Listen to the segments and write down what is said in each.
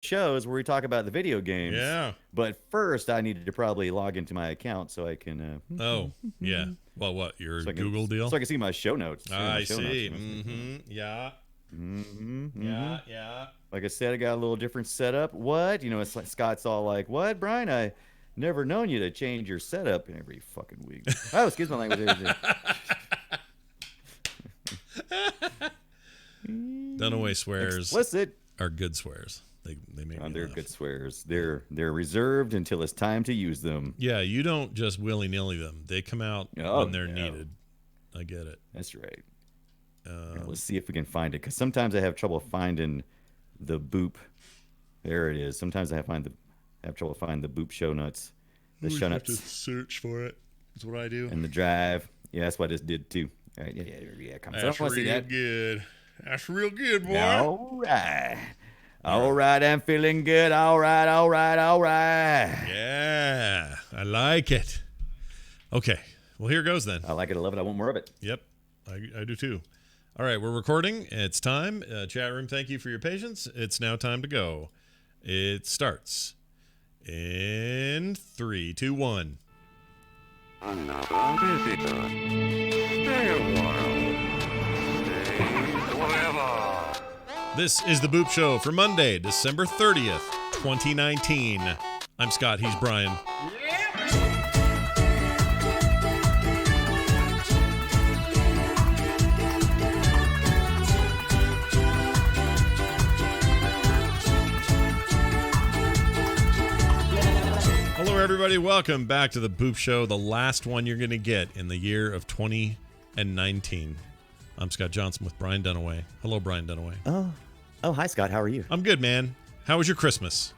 shows where we talk about the video games. Yeah. But first, I needed to probably log into my account so I can. Oh, yeah. Well, what? Your So I can, Google deal? So I can see my show notes. I see. Mm-hmm. Yeah. Yeah. Yeah. Like I said, I got a little different setup. What? You know, it's like Scott's all like, "What, Brian? I never known you to change your setup every fucking week." Oh, excuse my language. Dunaway swears Explicit. are good swears. They make me They're laugh. good swears. They're reserved until it's time to use them. Yeah, you don't just willy-nilly them. They come out when they're needed. I get it. That's right. Let's see if we can find it, because sometimes I have trouble finding the boop. There it is. Sometimes I have trouble finding the boop show notes. The show notes. Search for it. That's what I do. And the drive. Yeah, that's what I just did too. All right, yeah. Come on. So I don't want to see that. Good. That's real good, boy. All right. All right, I'm feeling good. All right. Yeah, I like it. Okay, well, here goes then. I like it. I love it. I want more of it. Yep, I do too. All right, we're recording. It's time. Chat room, thank you for your patience. It's now time to go. It starts in 3, 2, 1. Another visitor. Stay a while. Stay forever. This is the Boop Show for Monday, December 30th, 2019. I'm Scott. He's Brian. Hello, everybody. Welcome back to the Boop Show, the last one you're going to get in the year of 2019. I'm Scott Johnson with Brian Dunaway. Hello, Brian Dunaway. Oh, hi, Scott. How are you? I'm good, man. How was your Christmas?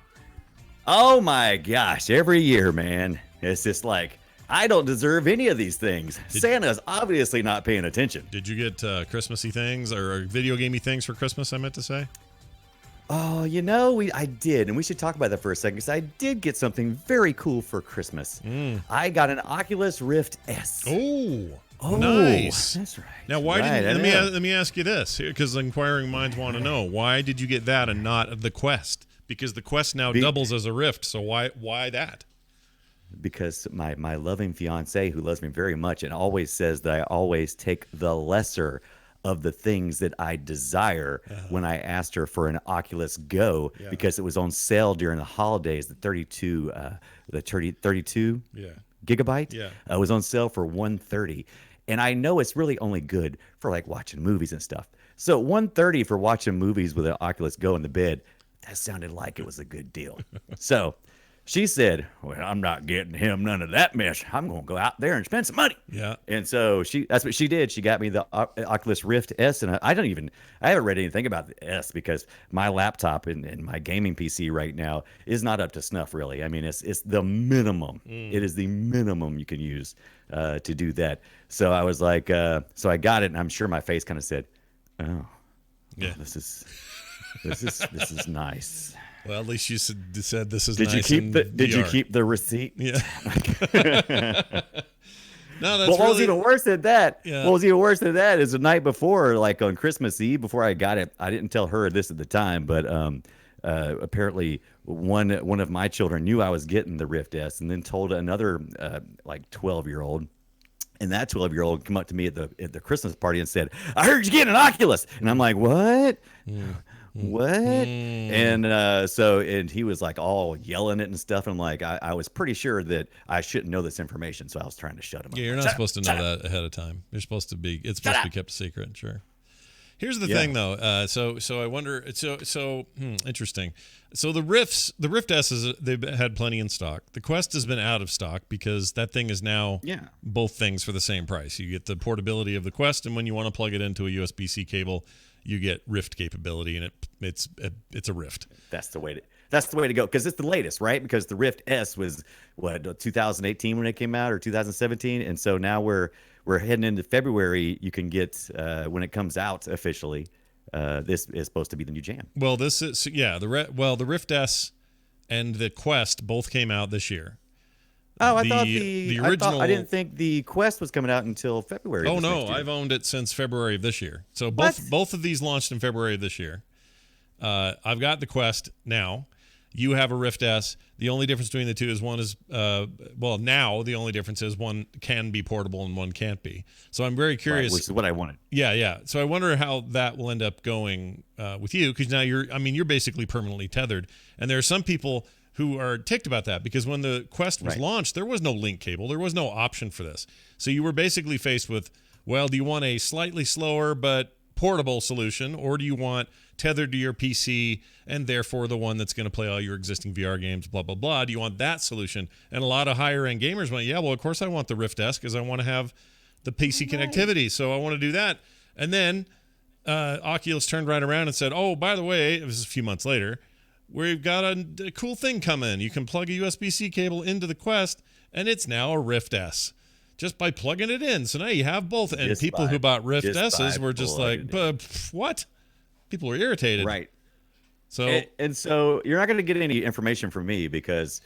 Oh, my gosh. Every year, man. It's just like, I don't deserve any of these things. Santa's obviously not paying attention. Did you get Christmassy things or video gamey things for Christmas, I meant to say? Oh, I did, and we should talk about that for a second, because I did get something very cool for Christmas. I got an Oculus Rift S. Oh, nice. That's right. Now, why didn't let me ask you this, because inquiring minds want to know, why did you get that and not the Quest? Because the Quest now doubles as a Rift, so why that? Because my loving fiance, who loves me very much and always says that I always take the lesser of the things that I desire when I asked her for an Oculus Go, because it was on sale during the holidays, the 32 gigabyte was on sale for $130. And I know it's really only good for like watching movies and stuff. So $130 for watching movies with an Oculus Go in the bed, that sounded like it was a good deal. So she said, "Well, I'm not getting him none of that mess. I'm going to go out there and spend some money." Yeah. And so that's what she did. She got me the Oculus Rift S, and I haven't read anything about the S, because my laptop and my gaming PC right now is not up to snuff, really. I mean, it's the minimum. It is the minimum you can use to do that. So I was like, so I got it, and I'm sure my face kind of said, "Oh, yeah, this is nice." Well, at least you said this is Did nice. Did you keep the receipt? Yeah. No, that's What was even worse than that? Yeah. What was even worse than that is the night before, like on Christmas Eve, before I got it. I didn't tell her this at the time, but apparently one of my children knew I was getting the Rift S, and then told another like 12-year-old. And that 12-year-old came up to me at the Christmas party and said, "I heard you getting an Oculus." And I'm like, "What? What?" And he was like all yelling it and stuff. And I'm like, I was pretty sure that I shouldn't know this information, so I was trying to shut him up. Yeah, you're not supposed to know that ahead of time. It's supposed to be kept a secret. Sure. Here's the thing, though. So I wonder. So interesting. So the Rift S they've had plenty in stock. The Quest has been out of stock because that thing is now both things for the same price. You get the portability of the Quest, and when you want to plug it into a USB-C cable, you get Rift capability, and it's a Rift. That's the way to go, because it's the latest, right? Because the Rift S was 2018 when it came out, or 2017, and so now we're heading into February. You can get when it comes out officially. This is supposed to be the new jam. Well, this is the Rift S and the Quest both came out this year. Oh, I thought the original. I didn't think the Quest was coming out until February. Oh no, I've owned it since February of this year. So both of these launched in February of this year. I've got the Quest now, You have a Rift S. The only difference between the two is one is, now the only difference is one can be portable and one can't be. So I'm very curious. Right, which is what I wanted. Yeah. So I wonder how that will end up going with you, because now you're basically permanently tethered. And there are some people who are ticked about that, because when the Quest was launched, there was no link cable. There was no option for this. So you were basically faced with, well, do you want a slightly slower but portable solution, or do you want tethered to your PC and therefore the one that's going to play all your existing VR games, blah, blah, blah? Do you want that solution? And a lot of higher end gamers went, yeah, well, of course I want the Rift S because I want to have the PC connectivity. So I want to do that. And then Oculus turned right around and said, oh, by the way, it was a few months later, we've got a cool thing coming. You can plug a USB-C cable into the Quest, and it's now a Rift S just by plugging it in. So now you have both. And people who bought Rift S's were just like, what? People were irritated. Right. So and so you're not going to get any information from me, because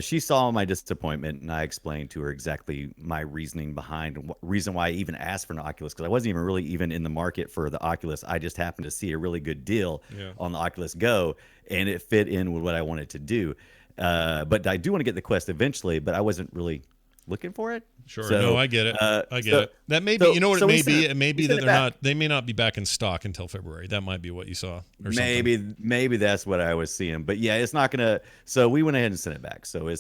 she saw my disappointment, and I explained to her exactly my reasoning behind reason why I even asked for an Oculus, because I wasn't even really even in the market for the Oculus. I just happened to see a really good deal on the Oculus Go, and it fit in with what I wanted to do. But I do want to get the Quest eventually, but I wasn't really looking for it. Sure. So, no, I get it. I get it. That may be, you know what it may be? It may be that they may not be back in stock until February. That might be what you saw or something. Maybe that's what I was seeing. But yeah, it's not going to, so we went ahead and sent it back. So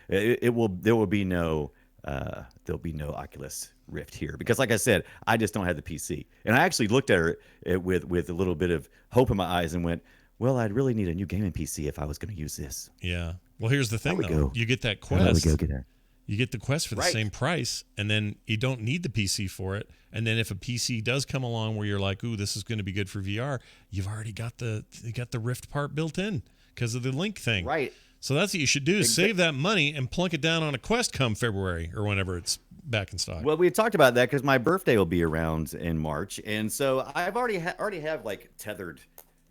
there will be no Oculus Rift here, because like I said, I just don't have the PC. And I actually looked at it with a little bit of hope in my eyes and went, well, I'd really need a new gaming PC if I was going to use this. Yeah. Well, here's the thing though. Go. You get that How Quest. do we go get there? You get the Quest for the same price, and then you don't need the PC for it. And then if a PC does come along where you're like, ooh, this is going to be good for VR, you've already got the Rift part built in because of the link thing. Right. So that's what you should do, is save that money and plunk it down on a Quest come February or whenever it's back in stock. Well, we had talked about that because my birthday will be around in March, and so I've already have like tethered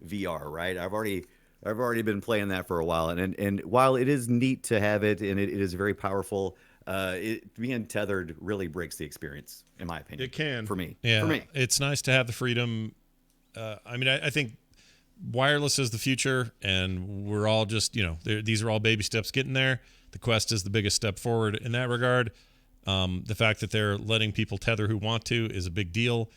VR, right? I've already been playing that for a while, and while it is neat to have it and it is very powerful, being tethered really breaks the experience, in my opinion. It can. For me. Yeah. For me. It's nice to have the freedom. I think wireless is the future, and we're all just, these are all baby steps getting there. The Quest is the biggest step forward in that regard. The fact that they're letting people tether who want to is a big deal.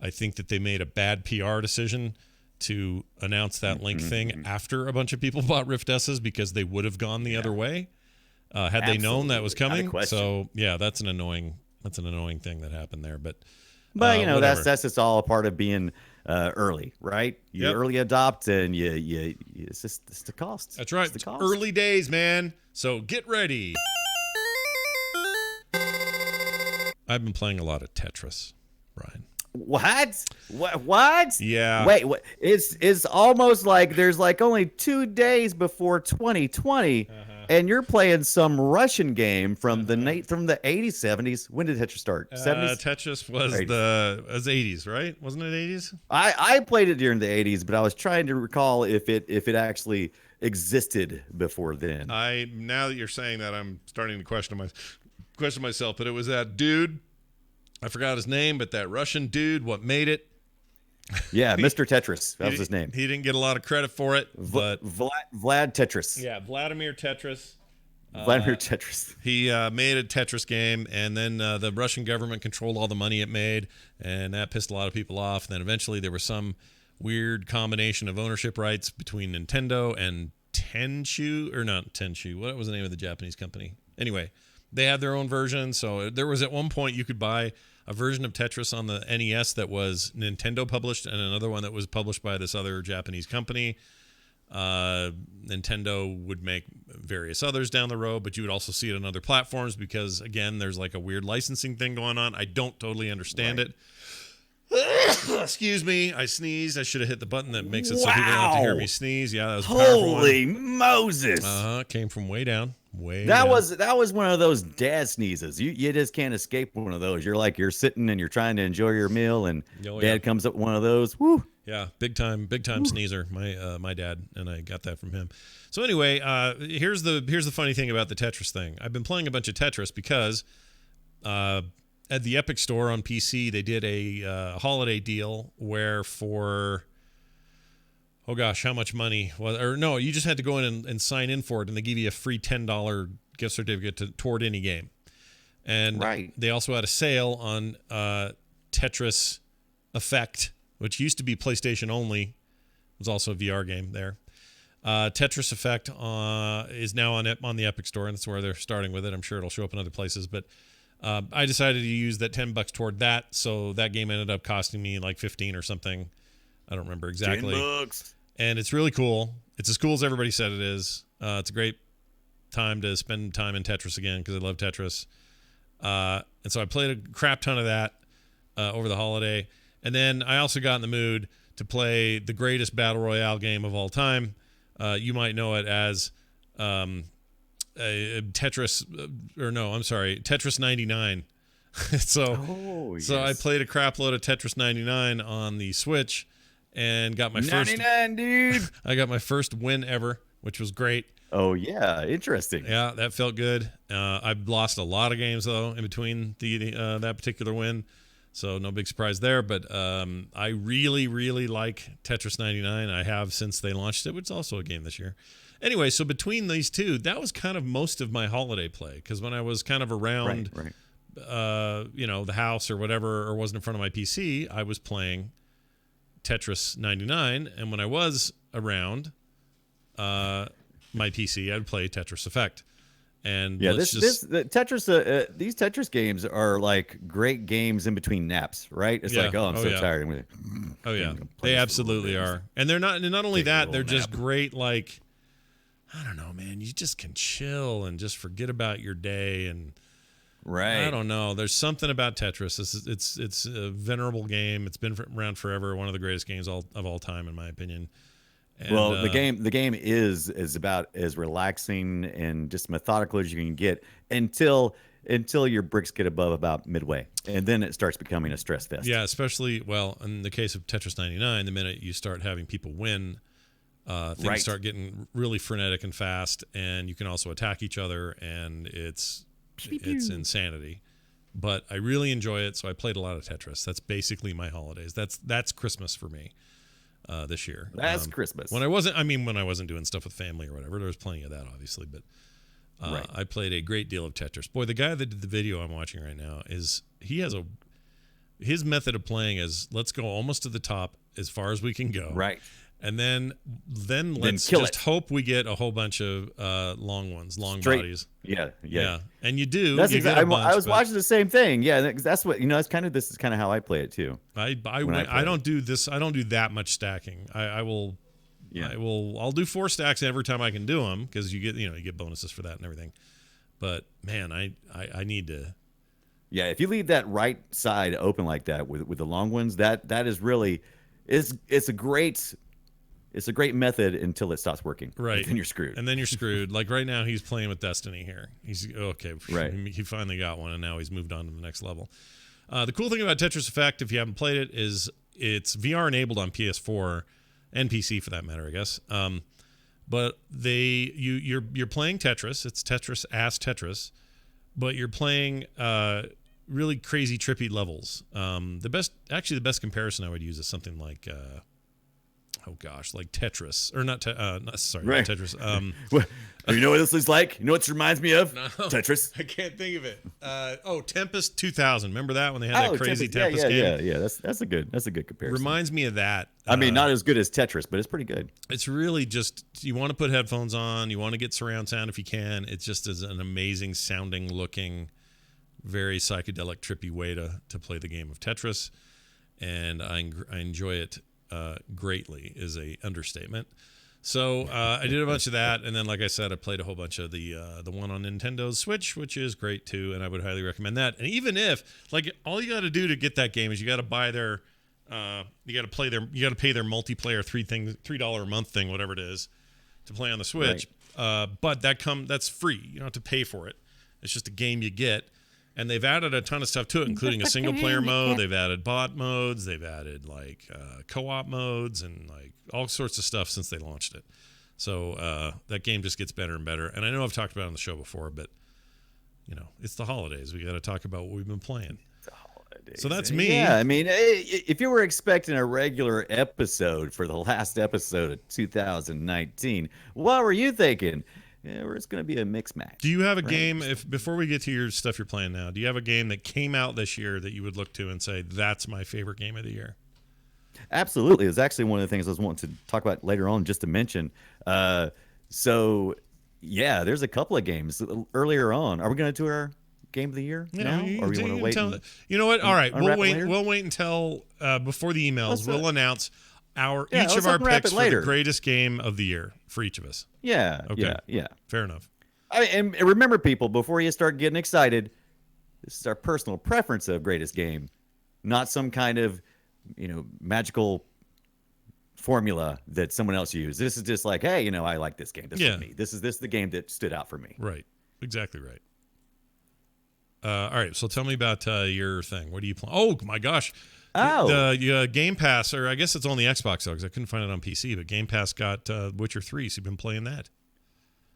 I think that they made a bad PR decision to announce that link thing after a bunch of people bought Rift S's, because they would have gone the other way. Had they known that was coming. So yeah, that's an annoying thing that happened there. But that's just all a part of being early, right? You early adopt, and it's the cost. That's right. It's the cost. Early days, man. So get ready. I've been playing a lot of Tetris, Brian. What? Yeah. Wait, what? It's almost like there's like only 2 days before 2020, and you're playing some Russian game from the 80s, 70s. When did Tetris start? 70s? Tetris was was 80s, right? Wasn't it 80s? I played it during the 80s, but I was trying to recall if it actually existed before then. Now that you're saying that, I'm starting to question myself. But it was that dude. I forgot his name, but that Russian dude, what made it? Yeah, Mr. Tetris. That was his name. He didn't get a lot of credit for it, but Vlad Tetris. Yeah, Vladimir Tetris. Vladimir Tetris. He made a Tetris game, and then the Russian government controlled all the money it made, and that pissed a lot of people off. And then eventually there was some weird combination of ownership rights between Nintendo and Tenchu, or not Tenchu. What was the name of the Japanese company? Anyway, they had their own version. So there was at one point you could buy a version of Tetris on the NES that was Nintendo published, and another one that was published by this other Japanese company. Nintendo would make various others down the road, but you would also see it on other platforms because, again, there's like a weird licensing thing going on. I don't totally understand it. Excuse me, I sneezed. I should have hit the button that makes it so people don't have to hear me sneeze. Yeah, that was a powerful one. Holy Moses! Came from way down. That was one of those dad sneezes. You just can't escape one of those. You're sitting and you're trying to enjoy your meal, and dad comes up with one of those. Woo! Yeah, big time sneezer. My dad, and I got that from him. So anyway, here's the funny thing about the Tetris thing. I've been playing a bunch of Tetris because at the Epic Store on PC they did a holiday deal where for oh gosh, how much money was, or no, you just had to go in and sign in for it, and they give you a free $10 gift certificate toward any game. And Right. they also had a sale on Tetris Effect, which used to be PlayStation only. It was also a VR game there. Tetris Effect is now on the Epic Store, and that's where they're starting with it. I'm sure it'll show up in other places, but I decided to use that $10 toward that, so that game ended up costing me like 15 or something. I don't remember exactly. $10. And it's really cool. It's as cool as everybody said it is. It's a great time to spend time in Tetris again because I love Tetris. And so I played a crap ton of that over the holiday. And then I also got in the mood to play the greatest battle royale game of all time. You might know it as Tetris, Tetris 99. So I played a crap load of Tetris 99 on the Switch and got my 99, dude. I got my first win ever, which was great. Oh yeah, interesting. Yeah, that felt good. I've lost a lot of games though in between that particular win, so no big surprise there. But I really, really like Tetris 99. I have since they launched it, which is also a game this year. Anyway, so between these two, that was kind of most of my holiday play because when I was kind of around, Right. the house or whatever, or wasn't in front of my PC, I was playing Tetris 99, and when I was around my PC, I'd play Tetris Effect. And Yeah, the Tetris. These Tetris games are like great games in between naps, right? It's Yeah. like, oh, I'm Oh, so yeah. tired. oh yeah, play they this absolutely little are. And they're not only Take a that, little they're just nap. great. Like, I don't know, man. You just can chill and just forget about your day. And Right. I don't know. There's something about Tetris. It's a venerable game. It's been around forever. One of the greatest games of all time, in my opinion. And, Well, the game is about as relaxing and just methodical as you can get until your bricks get above about midway, and then it starts becoming a stress fest. Yeah, especially, well, in the case of Tetris 99, the minute you start having people win, things Right. start getting really frenetic and fast, and you can also attack each other, and it's insanity. But I really enjoy it, so I played a lot of Tetris. That's basically my holidays. That's Christmas for me this year. That's Christmas. When I wasn't doing stuff with family or whatever, there was plenty of that, obviously, but Right. I played a great deal of Tetris. Boy, the guy that did the video I'm watching right now his method of playing is let's go almost to the top as far as we can go. Right. And then let's kill just it. hope we get a whole bunch of long Straight- bodies. Yeah. Yeah. And you do. That's you get a exactly. bunch, I was but watching the same thing. Yeah, that's what This is kind of how I play it too. I when I play. don't do this. I don't do that much stacking. I'll do 4 stacks every time I can do them because you get bonuses for that and everything. But man, I need to. Yeah, if you leave that right side open like that with the long ones, that is really it's a great method until it stops working. Right. Then you're screwed. And then you're screwed. Like right now, he's playing with Destiny here. He's okay. Right. He finally got one, and now he's moved on to the next level. The cool thing about Tetris Effect, if you haven't played it, is it's VR enabled on PS4 and PC for that matter, I guess. But you're playing Tetris. It's Tetris, but you're playing really crazy, trippy levels. The best comparison I would use is something like. Like Tetris, or not? Not Tetris. What, you know what this is like? You know what this reminds me of? No. Tetris. I can't think of it. Tempest 2000. Remember that when they had that crazy Tempest yeah, game? Yeah. That's a good comparison. Reminds me of that. I mean, not as good as Tetris, but it's pretty good. It's really just you want to put headphones on, you want to get surround sound if you can. It just is an amazing sounding, looking, very psychedelic, trippy way to play the game of Tetris, and I enjoy it. Greatly is a understatement. So I did a bunch of that, and then, like I said, I played a whole bunch of the one on Nintendo's Switch, which is great too, and I would highly recommend that. And even if, like, all you got to do to get that game is you got to buy their, you got to pay their multiplayer $3 a month thing, whatever it is, to play on the Switch. Right. But that's free. You don't have to pay for it. It's just a game you get. And they've added a ton of stuff to it, including a single-player mode. They've added bot modes. They've added like co-op modes and like all sorts of stuff since they launched it. So that game just gets better and better. And I know I've talked about it on the show before, but it's the holidays. We got to talk about what we've been playing. So that's me. Yeah, I mean, if you were expecting a regular episode for the last episode of 2019, what were you thinking? Yeah, it's going to be a mixed match. Do you have a game, if before we get to your stuff you're playing now, do you have a game that came out this year that you would look to and say, that's my favorite game of the year? Absolutely. It's actually one of the things I was wanting to talk about later on, just to mention. So, yeah, there's a couple of games earlier on. Are we going to do our game of the year now? Or we want to wait? You know what? All right. We'll wait. Later? We'll wait until before the emails. We'll announce each of let's our wrap picks it for the later. greatest game of the year for each of us. Yeah. Okay. Yeah. Fair enough. And remember, people, before you start getting excited, this is our personal preference of greatest game, not some kind of, magical formula that someone else used. This is just like, hey, I like this game. This is me. This is the game that stood out for me. Right. Exactly right. All right. So tell me about your thing. What are you playing? Oh my gosh. Oh. The Game Pass, or I guess it's on the Xbox though, because I couldn't find it on PC. But Game Pass got Witcher 3, so you've been playing that.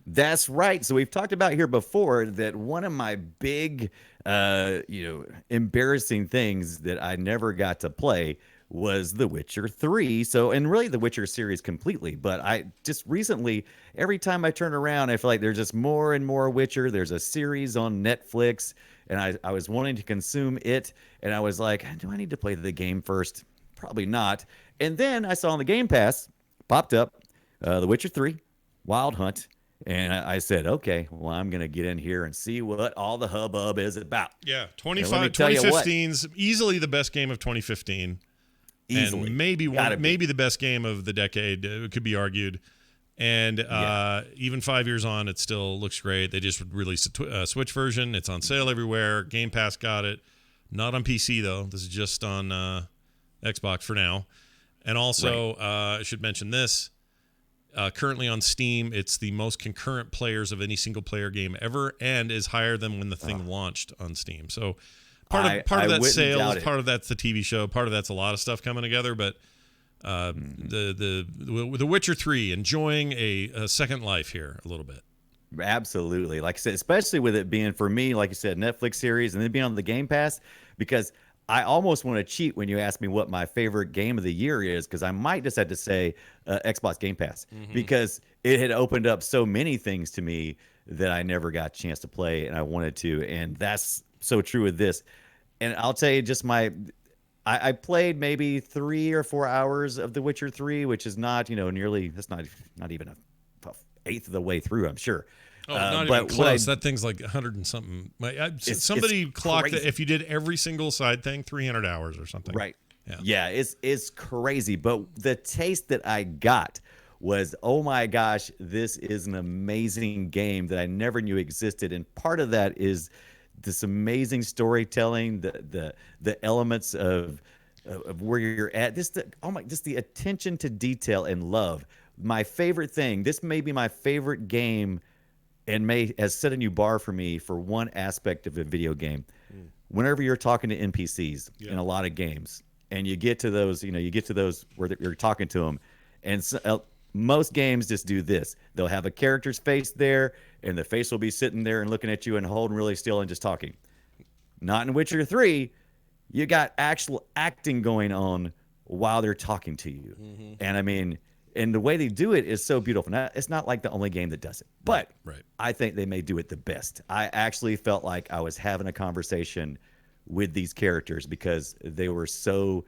That's right. So we've talked about here before that one of my big, embarrassing things that I never got to play was The Witcher 3. So, and really the Witcher series completely. But I just recently, every time I turn around, I feel like there's just more and more Witcher. There's a series on Netflix, and I was wanting to consume it. And I was like, do I need to play the game first? Probably not. And then I saw on the Game Pass, popped up, The Witcher 3, Wild Hunt. And I said, okay, well, I'm going to get in here and see what all the hubbub is about. Yeah, 2015's easily the best game of 2015. Easily. And maybe the best game of the decade, it could be argued. And even 5 years on, it still looks great. They just released a Switch version. It's on sale everywhere. Game Pass got it. Not on PC, though. This is just on Xbox for now. And also, I should mention this. Currently on Steam, it's the most concurrent players of any single-player game ever, and is higher than when the thing launched on Steam. So part of that's sales, part of that's the TV show, part of that's a lot of stuff coming together. But the Witcher 3 enjoying a second life here a little bit. Absolutely. Like I said, especially with it being, for me, like you said, Netflix series, and then being on the Game Pass, because I almost want to cheat when you ask me what my favorite game of the year is, because I might just have to say Xbox Game Pass, because it had opened up so many things to me that I never got a chance to play, and I wanted to. And that's so true with this. And I'll tell you, just I played maybe 3 or 4 hours of The Witcher 3, which is not, nearly, that's not even a eighth of the way through, I'm sure. Oh, not even close. That thing's like 100 and something. Somebody clocked it. If you did every single side thing, 300 hours or something. Right. Yeah, it's crazy. But the taste that I got was, oh my gosh, this is an amazing game that I never knew existed. And part of that is this amazing storytelling, the elements of where you're at. Just the attention to detail and love. My favorite thing. This may be my favorite game, and has set a new bar for me for one aspect of a video game. Whenever you're talking to NPCs in a lot of games, and you get to those, where you're talking to them, and most games just do this. They'll have a character's face there, and the face will be sitting there and looking at you and holding really still and just talking. Not in Witcher 3. You got actual acting going on while they're talking to you. And I mean, and the way they do it is so beautiful. Now, it's not like the only game that does it, but I think they may do it the best. I actually felt like I was having a conversation with these characters because they were so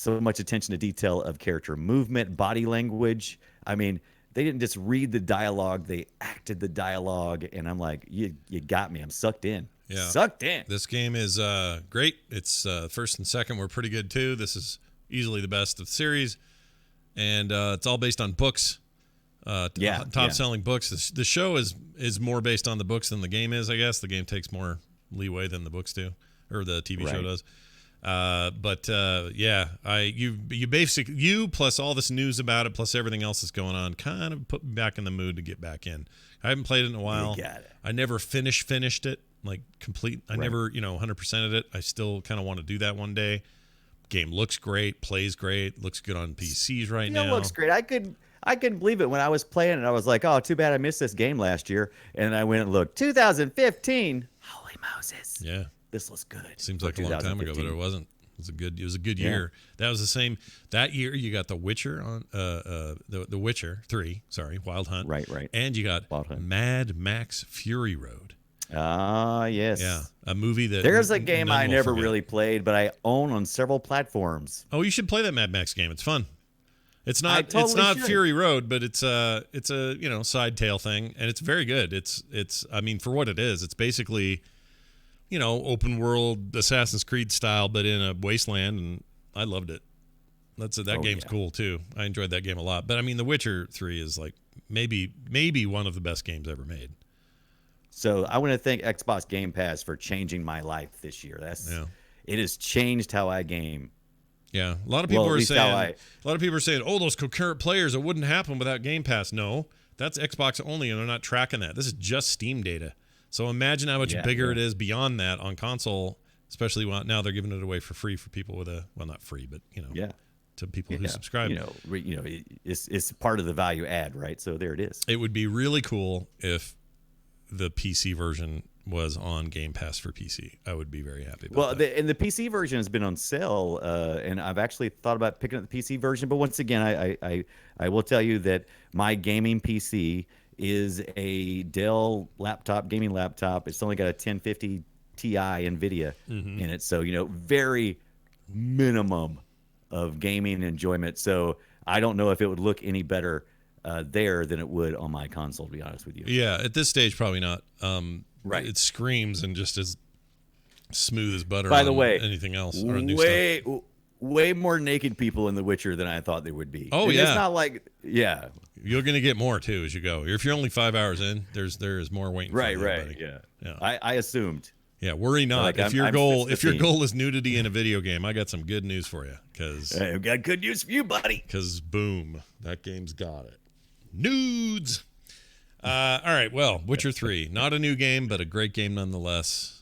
much attention to detail of character movement, body language. I mean, they didn't just read the dialogue, they acted the dialogue. And I'm like, you got me. I'm sucked in. Yeah. Sucked in. This game is great. It's first and second were pretty good too. This is easily the best of the series. And it's all based on books. Top selling books. The show is more based on the books than the game is, I guess. The game takes more leeway than the books do, or the TV show does. You basically, you plus all this news about it, plus everything else that's going on, kind of put me back in the mood to get back in. I haven't played it in a while. You got it. I never finished it, like complete. I never 100%ed it. I still kind of want to do that one day. Game looks great, plays great, looks good on PCs right now. It looks great. I couldn't believe it when I was playing it. I was like, oh, too bad I missed this game last year. And I went and looked. 2015. Holy Moses. Yeah. this looks good. Seems for like a long time ago, but 2015. it wasn't. It was a good Yeah. year. That was the same. That year you got The Witcher on the Witcher 3, sorry, Wild Hunt. Right, right. And you got Wild Hunt. Mad Max Fury Road. Ah, yes. Yeah, a movie that There's a game none I will never forget. really played, but I own on several platforms. Oh, you should play that Mad Max game. It's fun. It's not it's totally not should. Fury Road, but it's a side tail thing, and it's very good. It's I mean, for what it is, it's basically open world Assassin's Creed style, but in a wasteland, and I loved it. That game's cool too. I enjoyed that game a lot. But I mean, The Witcher 3 is like maybe one of the best games ever made. So I want to thank Xbox Game Pass for changing my life this year. It has changed how I game. Yeah, a lot of people Well, at are least saying how I- a lot of people are saying, "Oh, those concurrent players, it wouldn't happen without Game Pass." No, that's Xbox only, and they're not tracking that. This is just Steam data. So imagine how much bigger it is beyond that on console, especially now they're giving it away for free for people with not free, but to people who subscribe. It's part of the value add, right? So there it is. It would be really cool if the PC version was on Game Pass for PC. I would be very happy about that. And the PC version has been on sale, and I've actually thought about picking up the PC version. But once again, I will tell you that my gaming PC is a Dell gaming laptop. It's only got a 1050 Ti NVIDIA in it, so very minimum of gaming enjoyment. So I don't know if it would look any better there than it would on my console, to be honest with you. Yeah, at this stage, probably not. Right. It screams and just as smooth as butter. By the on way, anything else or new stuff. way more naked people in The Witcher than I thought there would be. Oh, And yeah. It's not like You're going to get more too as you go. If you're only 5 hours in, there is more waiting. right, for you, right, buddy. yeah. Yeah. I assumed. Yeah, worry not. Like, if your I'm goal 15. is nudity in a video game, I got some good news for you because I've got good news for you, buddy. boom, that game's got it. Nudes. All right, well, Witcher 3, not a new game, but a great game nonetheless.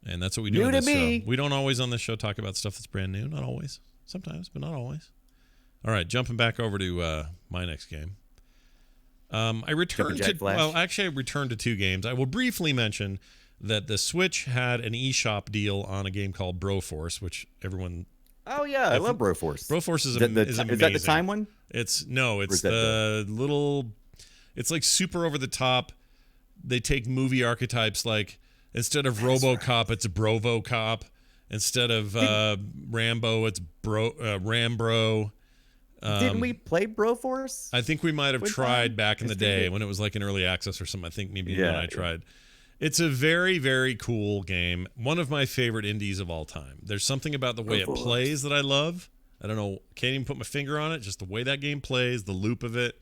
And that's what we do New on to this me. show. We don't always on this show talk about stuff that's brand new. Not always. Sometimes, but not always. All right, jumping back over to my next game. I returned Jack to Flash? well, actually, I returned to 2 games. I will briefly mention that the Switch had an eShop deal on a game called Broforce, which everyone. Oh yeah, I love Broforce. Broforce is, Is that the is ti- amazing. is that the time one? It's is that the little. It's like super over the top. They take movie archetypes like instead of RoboCop, it's BrovoCop. Instead of Rambo, it's Rambro. Didn't we play Broforce? I think we might have One tried time? back in the Just think day it- when it was like in early access or something. I think maybe when Yeah, I yeah. tried. It's a very, very cool game. One of my favorite indies of all time. There's something about the way it Broforce. plays that I love. I don't know. Can't even put my finger on it. Just the way that game plays, the loop of it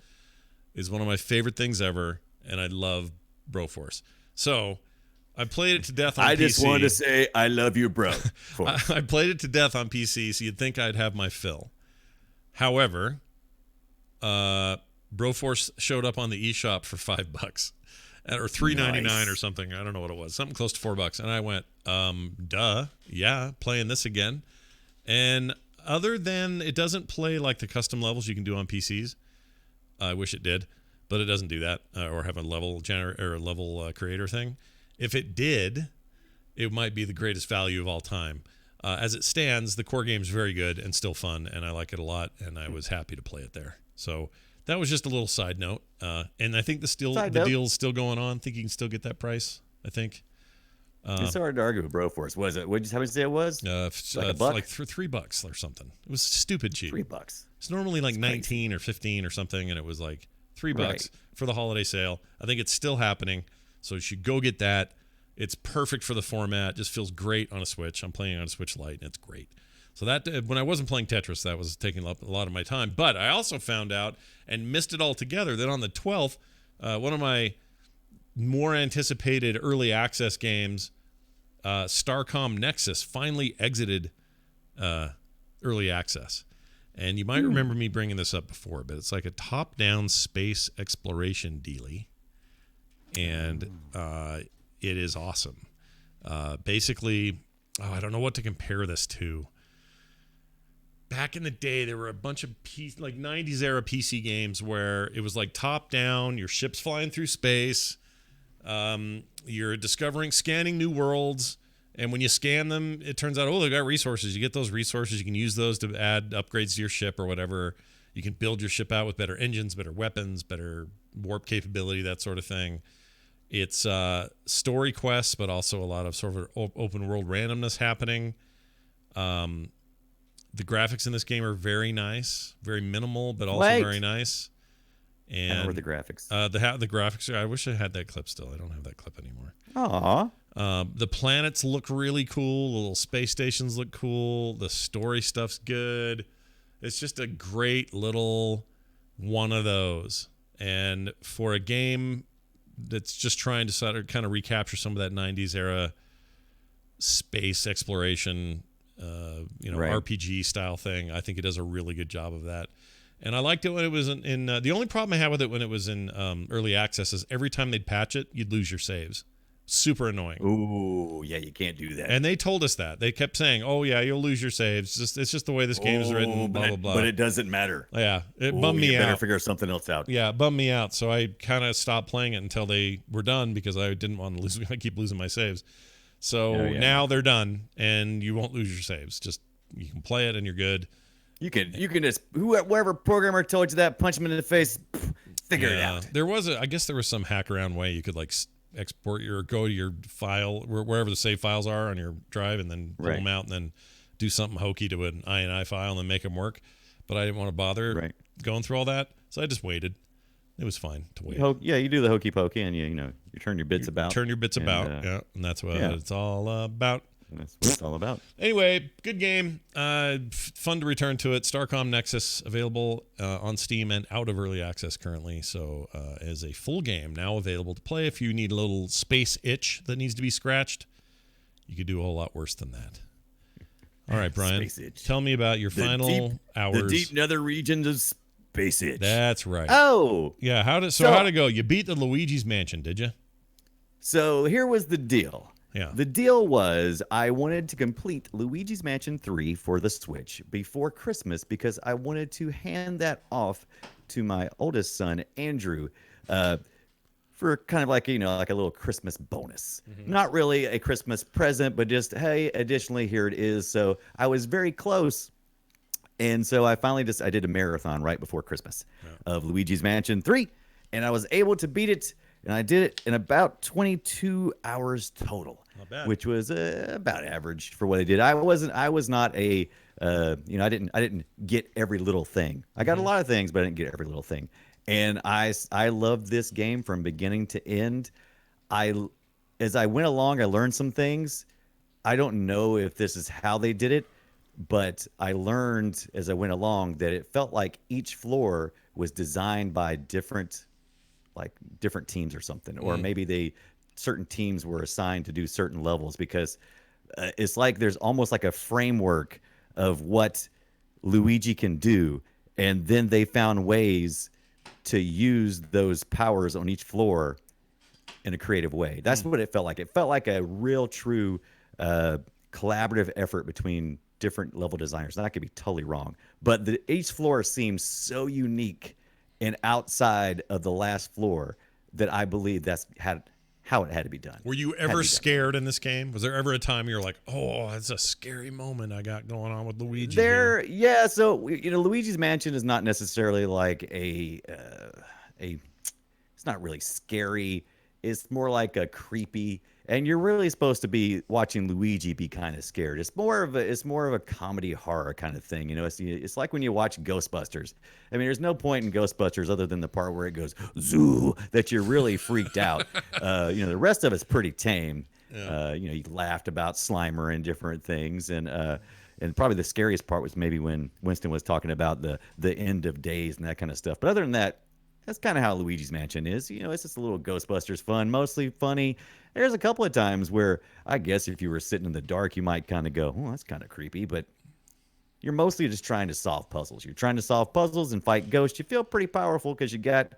is one of my favorite things ever. And I love Broforce. So I played it to death on PC. I just wanted to say I love you, bro. I played it to death on PC, so you'd think I'd have my fill. However, Broforce showed up on the eShop for $5 or $3.99 Nice. or something. I don't know what it was. Something close to $4. And I went, duh, yeah, playing this again. And other than it doesn't play like the custom levels you can do on PCs. I wish it did, but it doesn't do that or have a level creator thing. If it did, it might be the greatest value of all time. As it stands, the core game is very good and still fun, and I like it a lot, and I was happy to play it there. So that was just a little side note. And I think the deal's still going on. I think you can still get that price, I think. It's hard to argue with Broforce. Was it? How much did you say it was? Like a buck? like $3 or something. It was stupid cheap. $3. It's normally like 19 or 15 or something, and it was like $3 Right. for the holiday sale. I think it's still happening, so you should go get that. It's perfect for the format. Just feels great on a Switch. I'm playing on a Switch Lite, and it's great. So that when I wasn't playing Tetris, that was taking up a lot of my time. But I also found out and missed it altogether that on the 12th, one of my more anticipated early access games, Starcom Nexus, finally exited early access. And you might remember me bringing this up before, but it's like a top-down space exploration dealie. And it is awesome. Basically, I don't know what to compare this to. Back in the day, there were a bunch of 90s era PC games where it was like top-down, your ship's flying through space, you're scanning new worlds, And when you scan them, it turns out, oh, they got resources. You get those resources. You can use those to add upgrades to your ship or whatever. You can build your ship out with better engines, better weapons, better warp capability, that sort of thing. It's story quests, but also a lot of sort of open world randomness happening. The graphics in this game are very nice, very minimal, but also very nice. And I remember the graphics. The graphics. I wish I had that clip still. I don't have that clip anymore. Aw. The planets look really cool. The little space stations look cool. The story stuff's good. It's just a great little one of those. And for a game that's just trying to sort of kind of recapture some of that 90s era space exploration, RPG style thing, I think it does a really good job of that. And I liked it when it was in the only problem I had with it when it was in early access is every time they'd patch it, you'd lose your saves. Super annoying. Ooh, yeah, you can't do that. And they told us that. They kept saying, "Oh yeah, you'll lose your saves. It's just the way this game is written." Blah blah blah. But it doesn't matter. Yeah, it bummed me you better out. figure something else out. Yeah, it bummed me out. So I kind of stopped playing it until they were done because I didn't want to lose. I keep losing my saves. So now they're done, and you won't lose your saves. Just you can play it, and you're good. You can just whoever programmer told you that, punch him in the face, figure it out. I guess there was some hack around way you could like export go to your file wherever the save files are on your drive and then pull them out and then do something hokey to an INI file and then make them work. But I didn't want to bother going through all that, so I just waited. It was fine to wait. You do the hokey pokey and you turn your bits about. Turn your bits about, and that's what it's all about. That's what it's all about. Anyway, good game. Fun to return to it. Starcom Nexus available on Steam and out of early access currently. So as a full game now available to play. If you need a little space itch that needs to be scratched, you could do a whole lot worse than that. All right, Brian, tell me about your final hours. The deep nether regions of Space Itch. That's right. Oh. Yeah, how'd it go? You beat the Luigi's Mansion, did you? So here was the deal. Yeah. The deal was I wanted to complete Luigi's Mansion 3 for the Switch before Christmas because I wanted to hand that off to my oldest son, Andrew, for kind of like, like a little Christmas bonus. Mm-hmm. Not really a Christmas present, but just, hey, additionally, here it is. So I was very close. And so I finally I did a marathon right before Christmas of Luigi's Mansion 3, and I was able to beat it. And I did it in about 22 hours total, which was about average for what I did. I was not I didn't get every little thing. I got a lot of things, but I didn't get every little thing. And I loved this game from beginning to end. As I went along, I learned some things. I don't know if this is how they did it, but I learned as I went along that it felt like each floor was designed by different teams or something, or maybe certain teams were assigned to do certain levels because it's like there's almost like a framework of what Luigi can do, and then they found ways to use those powers on each floor in a creative way. That's what it felt like. It felt like a real true collaborative effort between different level designers. Now, I could be totally wrong, but each floor seems so unique and outside of the last floor that I believe that's how it had to be done. Were you ever scared in this game? Was there ever a time you're like, oh, that's a scary moment I got going on with Luigi? Yeah. So Luigi's Mansion is not necessarily like it's not really scary. It's more like a creepy, and you're really supposed to be watching Luigi be kind of scared. It's more of a comedy horror kind of thing. It's like when you watch Ghostbusters. I mean, there's no point in Ghostbusters other than the part where it goes zoo that you're really freaked out. The rest of it's pretty tame. Yeah. You laughed about Slimer and different things, and probably the scariest part was maybe when Winston was talking about the end of days and that kind of stuff. But other than that, that's kind of how Luigi's Mansion is. It's just a little Ghostbusters fun, mostly funny. There's a couple of times where I guess if you were sitting in the dark, you might kind of go, oh, that's kind of creepy. But you're mostly just trying to solve puzzles. You're trying to solve puzzles and fight ghosts. You feel pretty powerful because you got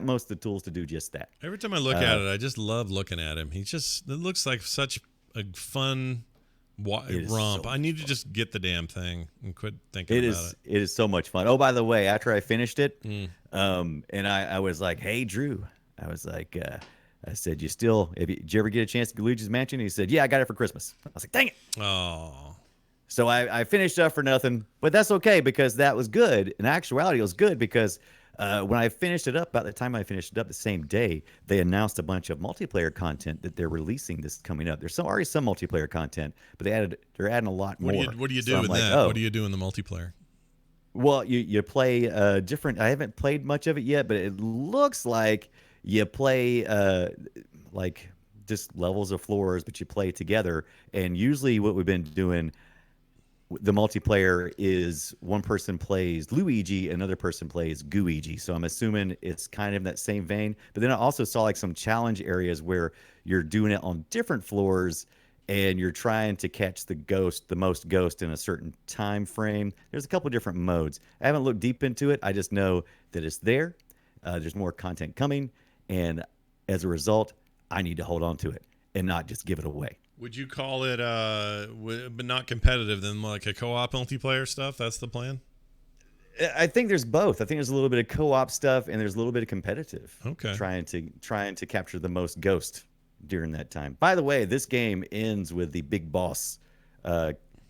most of the tools to do just that. Every time I look at it, I just love looking at him. It looks like such a fun romp. So I need to just get the damn thing and quit thinking about it. It is so much fun. Oh, by the way, after I finished it, and I was like, hey, Drew, I was like, I said, did you ever get a chance to get Luigi's Mansion? He said, yeah, I got it for Christmas. I was like, dang it. Oh, So I finished up for nothing, but that's okay because that was good. In actuality, it was good because when I finished it up, about the time I finished it up the same day, they announced a bunch of multiplayer content that they're releasing this coming up. There's already some multiplayer content, but they're adding a lot more. What do you do So I'm in like, that? oh. What do you do in the multiplayer? Well, you play different. I haven't played much of it yet, but it looks like you play like just levels of floors, but you play together. And usually, what we've been doing, the multiplayer is one person plays Luigi, another person plays Gooigi. So I'm assuming it's kind of in that same vein. But then I also saw like some challenge areas where you're doing it on different floors and you're trying to catch the most ghost in a certain time frame. There's a couple different modes. I haven't looked deep into it. I just know that it's there. There's more content coming, and as a result, I need to hold on to it and not just give it away. Would you call it, but not competitive, then like a co-op multiplayer stuff? That's the plan? I think there's both. I think there's a little bit of co-op stuff and there's a little bit of competitive. Okay. Trying to capture the most ghost during that time. By the way, this game ends with the big boss,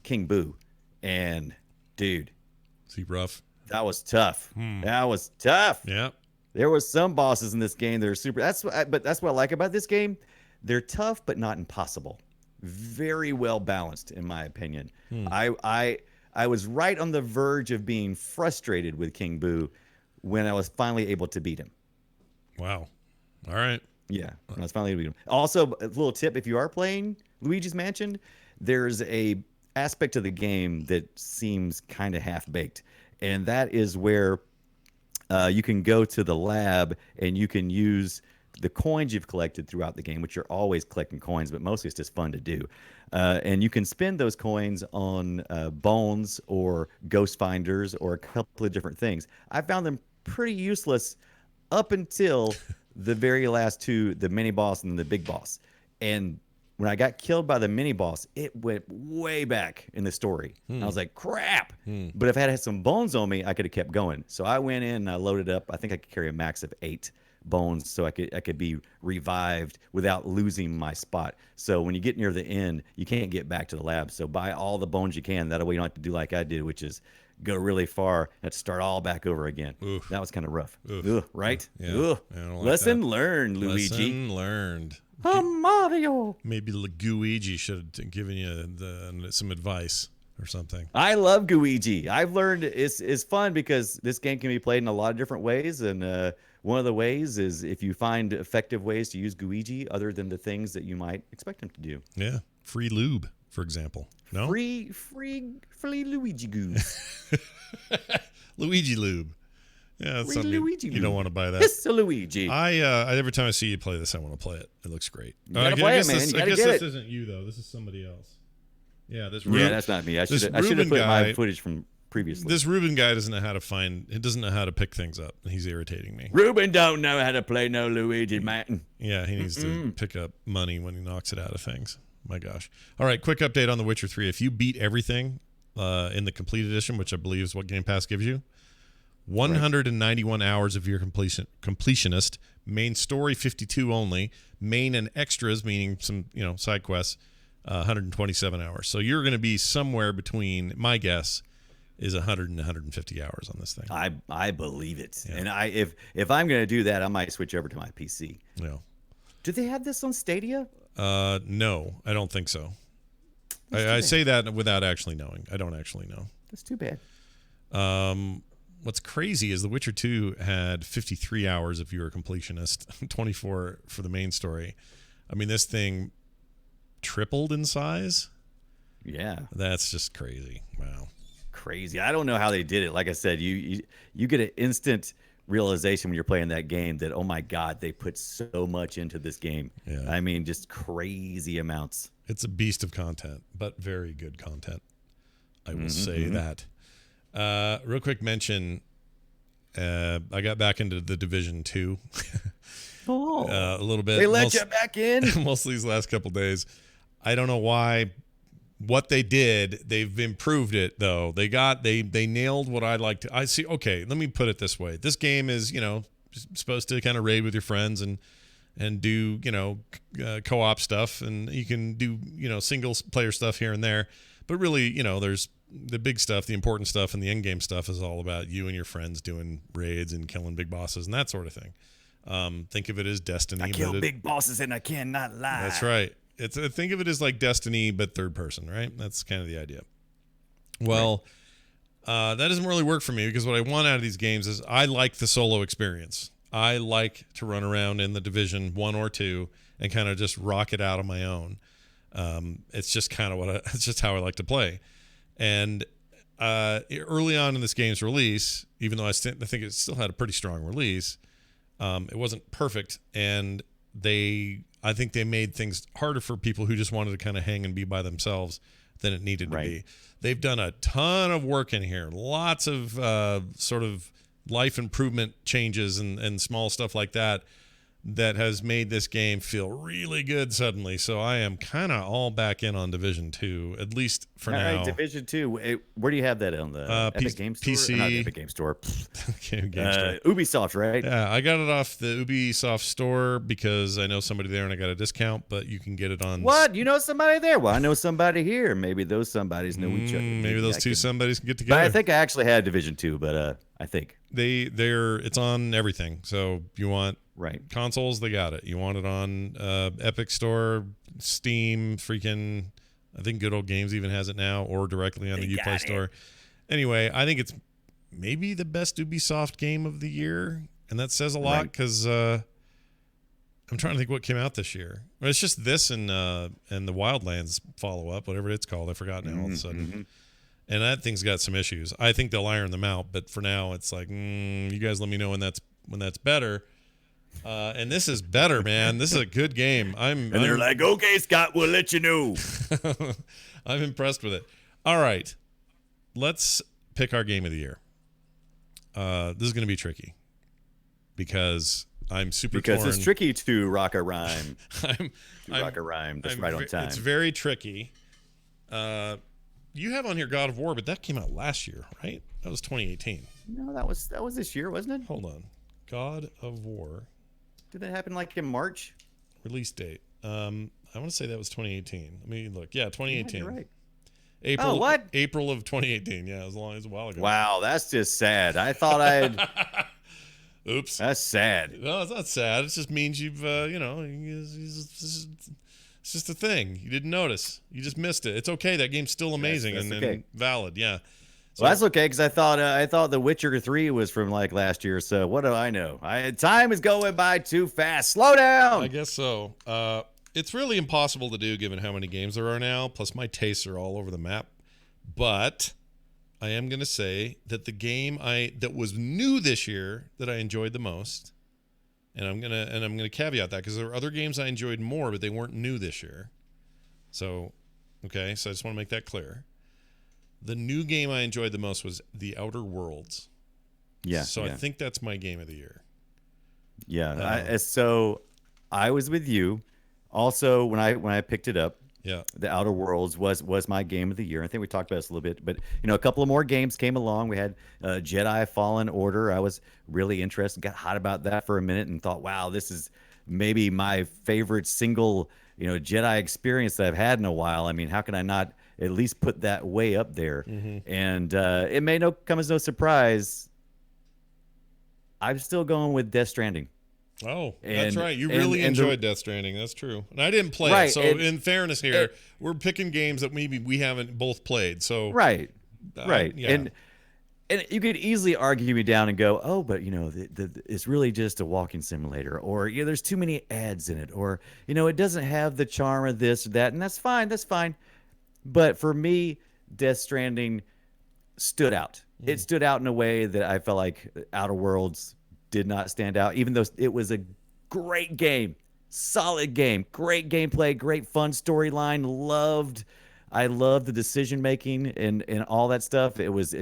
King Boo, and dude, Is he rough? that was tough. That was tough. Yeah. There was some bosses in this game that are super. But that's what I like about this game. They're tough, but not impossible. Very well balanced, in my opinion. I was right on the verge of being frustrated with King Boo when I was finally able to beat him. Wow. All right. Yeah, when I was finally able to beat him. Also, a little tip: if you are playing Luigi's Mansion, there's a aspect of the game that seems kind of half baked, and that is where you can go to the lab and you can use the coins you've collected throughout the game, which you're always collecting coins, but mostly it's just fun to do. And you can spend those coins on bones or ghost finders or a couple of different things. I found them pretty useless up until the very last two, the mini boss and the big boss. And when I got killed by the mini boss, it went way back in the story. I was like, crap. But if I had some bones on me, I could have kept going. So I went in and I loaded up. I think I could carry a max of 8 bones so I could be revived without losing my spot. So when you get near the end, you can't get back to the lab. So buy all the bones you can. That way you don't have to do like I did, which is go really far and have to start all back over again. Oof. That was kind of rough. Oof. Ugh, right? Yeah. Ugh. I don't like Lesson that. learned, Luigi. Lesson learned. Oh, Mario. Maybe Luigi should have given you some advice or something. I love Gooigi. I've learned it's fun because this game can be played in a lot of different ways, and one of the ways is if you find effective ways to use Gooigi other than the things that you might expect him to do. Yeah. Free lube, for example. No? Free Luigi goose. Luigi lube. Yeah, that's Free something Luigi you don't lube. want to buy that. It's a Luigi. I every time I see you play this, I want to play it. It looks great. gotta I play guess it, man. This, You I gotta guess get this it. isn't you though. This is somebody else. Yeah, this. Yeah, that's not me. I this should have Ruben put my guy- footage from previously. This Ruben guy doesn't know how to find. He doesn't know how to pick things up. He's irritating me. Ruben don't know how to play no Luigi, man. Yeah, he needs to pick up money when he knocks it out of things. My gosh. All right, quick update on The Witcher 3. If you beat everything in the complete edition, which I believe is what Game Pass gives you, 191 hours of your completionist. Main story 52 only. Main and extras, meaning some side quests, 127 hours. So you're going to be somewhere between. My guess is 100 and 150 hours on this thing. I believe it. Yeah. And if I'm going to do that, I might switch over to my PC. No, Do they have this on Stadia? no, I don't think so. That's too I bad. say that without actually knowing. I don't actually know. That's too bad. What's crazy is The Witcher 2 had 53 hours if you were a completionist, 24 for the main story. I mean, this thing tripled in size. Yeah. That's just crazy. Wow. Crazy. I don't know how they did it. Like I said, you get an instant realization when you're playing that game that, oh my God, they put so much into this game. Yeah. I mean, just crazy amounts. It's a beast of content, but very good content. I will say that. Real quick mention, I got back into the Division 2 Oh, a little bit. they let you back in? Mostly these last couple days. I don't know why. What they did, they've improved it though. They nailed what I'd like to. I see. Okay, let me put it this way. This game is supposed to kind of raid with your friends and and do, co-op stuff, and you can do, single player stuff here and there. But really, there's the big stuff, the important stuff, and the end game stuff is all about you and your friends doing raids and killing big bosses and that sort of thing. Think of it as Destiny. I kill big bosses and I cannot lie. That's right. Think of it as like Destiny, but third person, right? That's kind of the idea. Well, that doesn't really work for me because what I want out of these games is I like the solo experience. I like to run around in the Division 1 or 2 and kind of just rock it out on my own. It's just kind of it's just how I like to play. And early on in this game's release, even though I think it still had a pretty strong release, it wasn't perfect, and I think they made things harder for people who just wanted to kind of hang and be by themselves than it needed to be. They've done a ton of work in here, lots of sort of life improvement changes and small stuff like that has made this game feel really good suddenly. So I am kind of all back in on Division 2, at least for now. Right, Division 2. Where do you have that on the Epic Game Store? PC. Not Epic Game Store. Game Store. Ubisoft, right? Yeah, I got it off the Ubisoft store because I know somebody there and I got a discount, but you can get it on... What? You know somebody there? Well, I know somebody here. Maybe those somebodies know each other. Maybe those two somebodies can get together. But I think I actually had Division 2, but I think. It's on everything. So you want... Right. Consoles, they got it. You want it on Epic Store, Steam, freaking, I think Good Old Games even has it now, or directly on the Uplay Store. Anyway, I think it's maybe the best Ubisoft game of the year, and that says a lot because I'm trying to think what came out this year. Well, it's just this and the Wildlands follow-up, whatever it's called. I forgot now all of a sudden. Mm-hmm. And that thing's got some issues. I think they'll iron them out, but for now, it's like, you guys let me know when that's better. And this is better, man. This is a good game. They're like, okay, Scott, we'll let you know. I'm impressed with it. All right, let's pick our game of the year. This is going to be tricky because I'm super torn. Because it's tricky to rock a rhyme. Rock a rhyme just right on time. It's very tricky. You have on here God of War, but that came out last year, right? That was 2018. No, that was this year, wasn't it? Hold on. God of War. Did that happen like in March? Release date. I want to say that was 2018. Let me look. Yeah, 2018. Yeah, you're right. April. Oh, what? April of 2018. Yeah, as a while ago. Wow, that's just sad. I thought I'd. Oops. That's sad. No, it's not sad. It just means you've, it's just a thing. You didn't notice. You just missed it. It's okay. That game's still amazing and valid. Yeah. So, well, that's okay because I thought The Witcher 3 was from like last year. So what do I know? Time is going by too fast. Slow down. I guess so. It's really impossible to do given how many games there are now. Plus, my tastes are all over the map. But I am going to say that the game that was new this year that I enjoyed the most, and I'm gonna caveat that because there are other games I enjoyed more, but they weren't new this year. So, okay, so I just want to make that clear. The new game I enjoyed the most was The Outer Worlds. Yeah. So I think that's my game of the year. Yeah. So I was with you. Also, when I picked it up, The Outer Worlds was my game of the year. I think we talked about this a little bit, but a couple of more games came along. We had Jedi Fallen Order. I was really interested, got hot about that for a minute, and thought, wow, this is maybe my favorite single Jedi experience that I've had in a while. I mean, how can I not at least put that way up there? Mm-hmm. And it may come as no surprise. I'm still going with Death Stranding. Oh, that's right. You really enjoyed Death Stranding. That's true. And I didn't play it. So in fairness here, we're picking games that maybe we haven't both played. So right. Yeah. And you could easily argue me down and go, oh, but it's really just a walking simulator, or there's too many ads in it, or it doesn't have the charm of this or that, and that's fine. That's fine. But for me, Death Stranding stood out. It stood out in a way that I felt like Outer Worlds did not stand out, even though it was a great game, solid game, great gameplay, great fun storyline. I loved the decision making and all that stuff. It was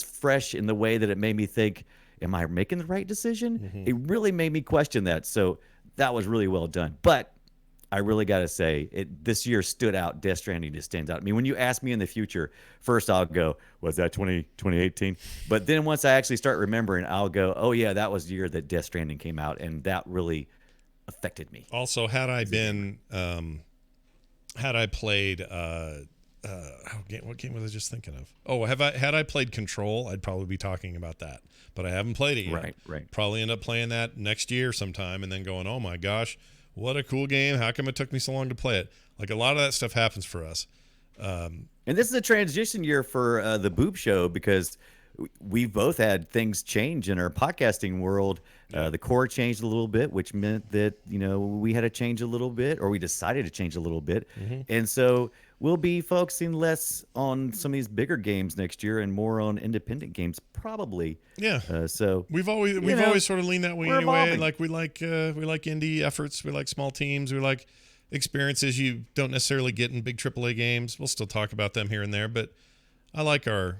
fresh in the way that it made me think, am I making the right decision? Mm-hmm. It really made me question that. So that was really well done. But I really got to say, this year stood out. Death Stranding just stands out. I mean, when you ask me in the future, first I'll go, was that 2018? But then once I actually start remembering, I'll go, oh, yeah, that was the year that Death Stranding came out. And that really affected me. Also, had I played, what game was I just thinking of? Oh, had I played Control, I'd probably be talking about that. But I haven't played it yet. Right. Probably end up playing that next year sometime, and then going, oh my gosh, what a cool game! How come it took me so long to play it? Like a lot of that stuff happens for us. And this is a transition year for the Boob Show because we've both had things change in our podcasting world. The core changed a little bit, which meant that, we had to change a little bit, or we decided to change a little bit. And so we'll be focusing less on some of these bigger games next year and more on independent games, probably. Yeah. So we've always sort of leaned that way we're anyway. evolving. Like we like indie efforts. We like small teams. We like experiences you don't necessarily get in big AAA games. We'll still talk about them here and there, but I like our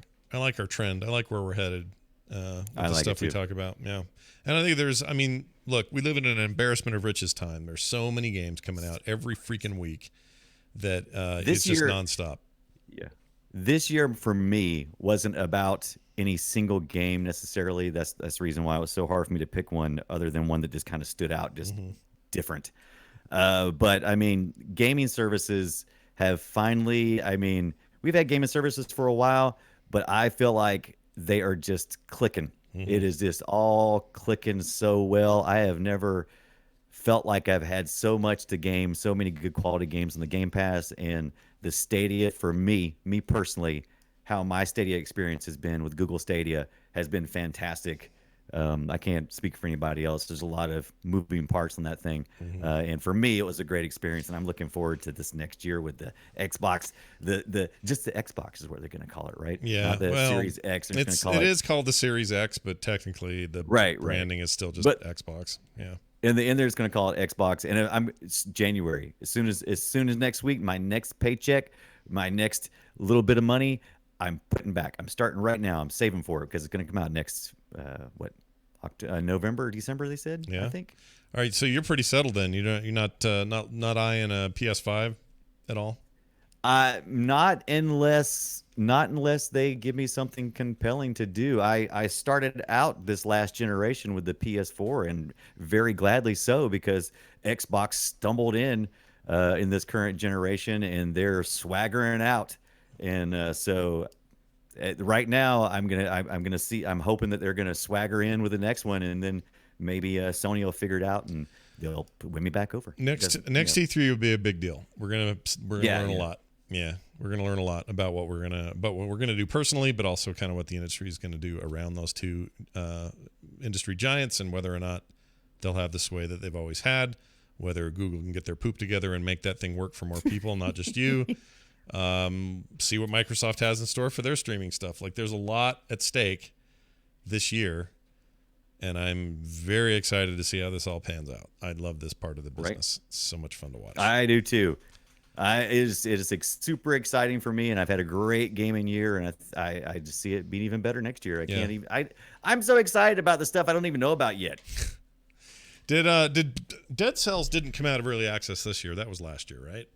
trend. I like where we're headed with the stuff we talk about. Yeah. And I think look, we live in an embarrassment of riches time. There's so many games coming out every freaking week that it's just nonstop. Yeah. This year for me wasn't about any single game necessarily. That's the reason why it was so hard for me to pick one other than one that just kind of stood out, just different. But I mean, gaming services have finally, we've had gaming services for a while, but I feel like they are just clicking. It is just all clicking so well. I have never felt like I've had so much to game, so many good quality games on the Game Pass, and the Stadia for me personally, how my Stadia experience has been with Google Stadia has been fantastic. I can't speak for anybody else. There's a lot of moving parts on that thing. And for me, it was a great experience. And I'm looking forward to this next year with the Xbox. Just the Xbox is what they're going to call it, right? Yeah. Not the Series X. It is called the Series X, but technically the branding is still just Xbox. Yeah. In the end, they're just going to call it Xbox. And it's January. As soon as next week, my next paycheck, my next little bit of money, I'm putting back. I'm starting right now. I'm saving for it because it's going to come out next, November, December, they said, yeah. I think. All right. So you're pretty settled then. You're not eyeing a PS5 at all? Not unless they give me something compelling to do. I started out this last generation with the PS4, and very gladly so, because Xbox stumbled in this current generation, and they're swaggering out. And so right now I'm hoping that they're gonna swagger in with the next one, and then maybe Sony will figure it out and they'll win me back over. Next E3 will be a big deal. We're gonna learn a lot. Yeah, we're gonna learn a lot about what we're gonna do personally, but also kind of what the industry is gonna do around those two industry giants, and whether or not they'll have the sway that they've always had. Whether Google can get their poop together and make that thing work for more people, not just you. See what Microsoft has in store for their streaming stuff. Like, there's a lot at stake this year, and I'm very excited to see how this all pans out. I love this part of the business. It's so much fun to watch. I do too. It is super exciting for me, and I've had a great gaming year, and I just see it being even better next year. I'm so excited about the stuff I don't even know about yet. Did Dead Cells didn't come out of early access this year? That was last year, right?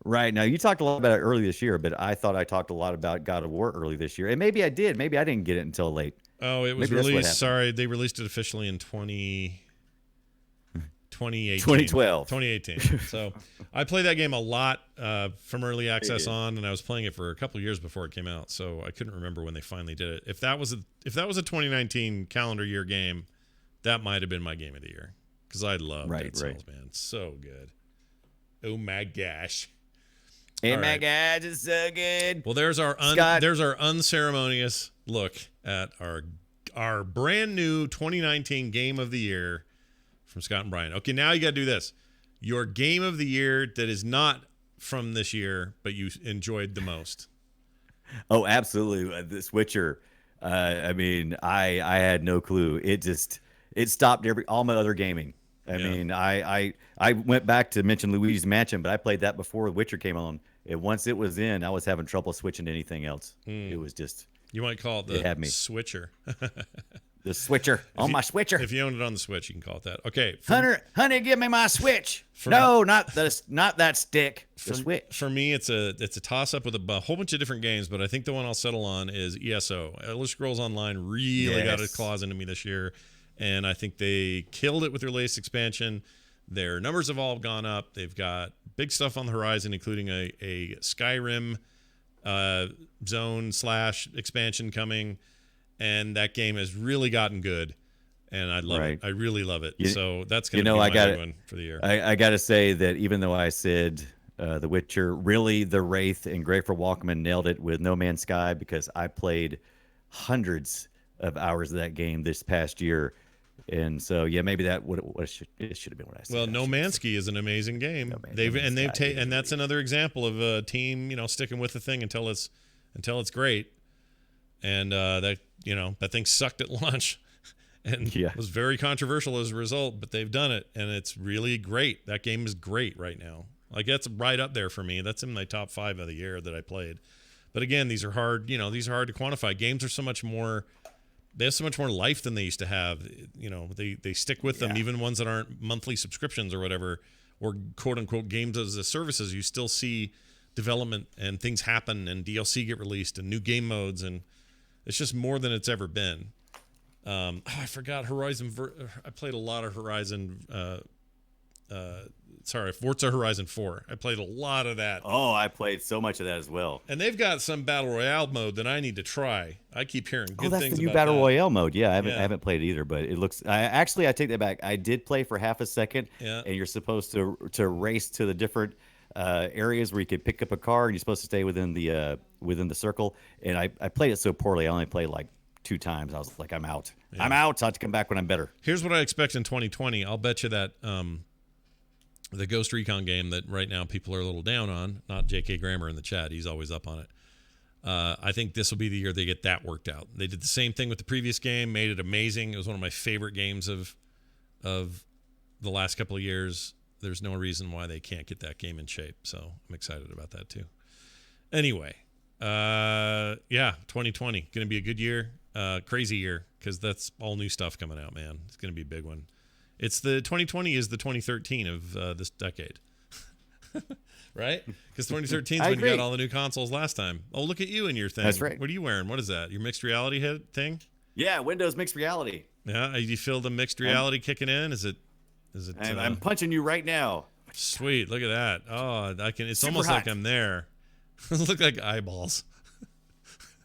Right. Now, you talked a lot about it early this year, but I thought I talked a lot about God of War early this year. And maybe I did. Maybe I didn't get it until late. Oh, it was released. Sorry, they released it officially in 2018. 2018. So I played that game a lot from early access on, and I was playing it for a couple of years before it came out. So I couldn't remember when they finally did it. If that was a 2019 calendar year game, that might have been my game of the year, because I love Dead Cells, man. It's so good. Oh my gosh. Oh my God, it's so good. Well, there's our unceremonious look at our brand new 2019 game of the year from Scott and Brian. Okay, now you got to do this. Your game of the year that is not from this year, but you enjoyed the most. Oh, absolutely. The Switcher. I had no clue. It stopped all my other gaming. I mean, I went back to mention Luigi's Mansion, but I played that before Witcher came on. And once it was in, I was having trouble switching to anything else. It was just... You might call it the Switcher. The Switcher. My Switcher. If you own it on the Switch, you can call it that. Okay. Honey, give me my Switch. Not that stick. The Switch. For me, it's a toss-up with a whole bunch of different games, but I think the one I'll settle on is ESO. Elder Scrolls Online really got its claws into me this year, and I think they killed it with their latest expansion. Their numbers have all gone up. They've got big stuff on the horizon, including a Skyrim zone / expansion coming, and that game has really gotten good, and I love it. I really love it. So that's going to be my big one for the year. I got to say that even though I said The Witcher, really The Wraith and Grateful Walkman nailed it with No Man's Sky, because I played hundreds of hours of that game this past year. And so, yeah, maybe that it should have been what I said. Well, No Man's Sky is an amazing game. And that's another example of a team, sticking with the thing until it's great. And that thing sucked at launch, and was very controversial as a result. But they've done it, and it's really great. That game is great right now. Like, that's right up there for me. That's in my top 5 of the year that I played. But again, these are hard. These are hard to quantify. Games are so much more. They have so much more life than they used to have. They stick with them, even ones that aren't monthly subscriptions or whatever, or quote unquote games as a services. You still see development and things happen, and DLC get released and new game modes, and it's just more than it's ever been. I forgot Horizon. I played a lot of Horizon. Forza Horizon 4. I played a lot of that. Oh, I played so much of that as well. And they've got some battle royale mode that I need to try. I keep hearing good things about that. That's the new battle royale mode. Yeah, I haven't played it either, but it looks. I take that back. I did play for half a second, and you're supposed to race to the different areas where you could pick up a car, and you're supposed to stay within the circle. And I played it so poorly. I only played like 2 times. I was like, I'm out. Yeah. I'm out. I'll have to come back when I'm better. Here's what I expect in 2020. I'll bet you that the Ghost Recon game that right now people are a little down on, not J.K. Grammer in the chat. He's always up on it. I think this will be the year they get that worked out. They did the same thing with the previous game, made it amazing. It was one of my favorite games of the last couple of years. There's no reason why they can't get that game in shape. So I'm excited about that too. Anyway, 2020 going to be a good year, crazy year, because that's all new stuff coming out, man. It's going to be a big one. It's the 2020 is the 2013 of this decade, right? Because 2013 is when you got all the new consoles last time. Oh, look at you and your thing. That's right. What are you wearing? What is that? Your mixed reality head thing? Yeah, Windows mixed reality. Yeah, do you feel the mixed reality kicking in? Is it? I'm punching you right now. Sweet, look at that. Oh, I can. It's Super almost hot. like I'm there. It look like eyeballs.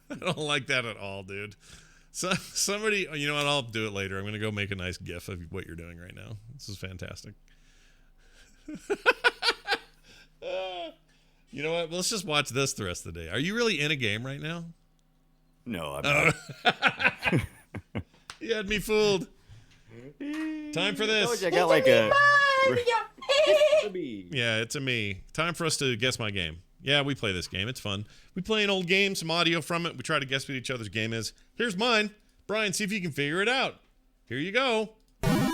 I don't like that at all, dude. So somebody, you know what? I'll do it later. I'm going to go make a nice GIF of what you're doing right now. This is fantastic. You know what? Let's just watch this the rest of the day. Are you really in a game right now? No, I'm not. You had me fooled. Time for this. I got like a. Yeah, it's a me. Time for us to guess my game. Yeah, we play this game. It's fun. We play an old game, some audio from it. We try to guess what each other's game is. Here's mine. Brian, see if you can figure it out. Here you go. Any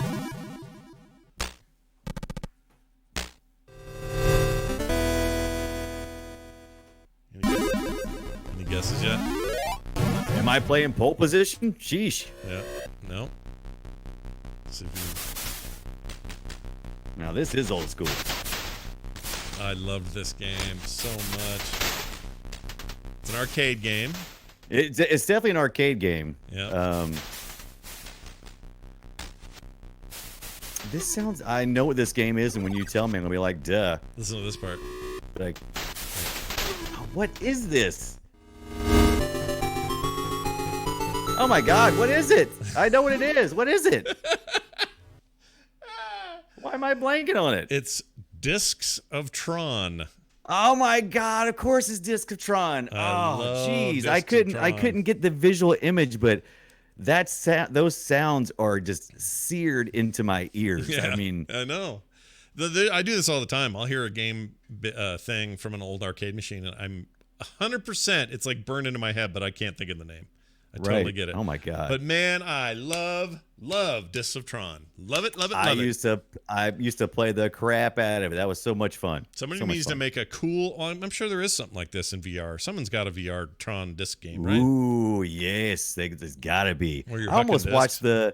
guesses yet? Am I playing pole position? Sheesh. Yeah. No. See if Now this is old school. I loved this game so much. It's an arcade game. It's definitely an arcade game. Yeah. This sounds. I know what this game is, and when you tell me, I'm gonna be like, duh. Listen to this part. Like, what is this? Oh my God, what is it? I know what it is. What is it? Why am I blanking on it? It's Discs of Tron. Oh my God! Of course, it's Disc of Tron. Oh, jeez, I couldn't get the visual image, but those sounds are just seared into my ears. Yeah, I mean, I know. I do this all the time. I'll hear a game thing from an old arcade machine, and I'm 100%. It's like burned into my head, but I can't think of the name. I totally get it. Oh my God! But man, I love Discs of Tron. Love it. I used to play the crap out of it. That was so much fun. Somebody needs to make a cool. I'm sure there is something like this in VR. Someone's got a VR Tron disc game, right? Ooh, yes, there's gotta be. Where you're I almost hucking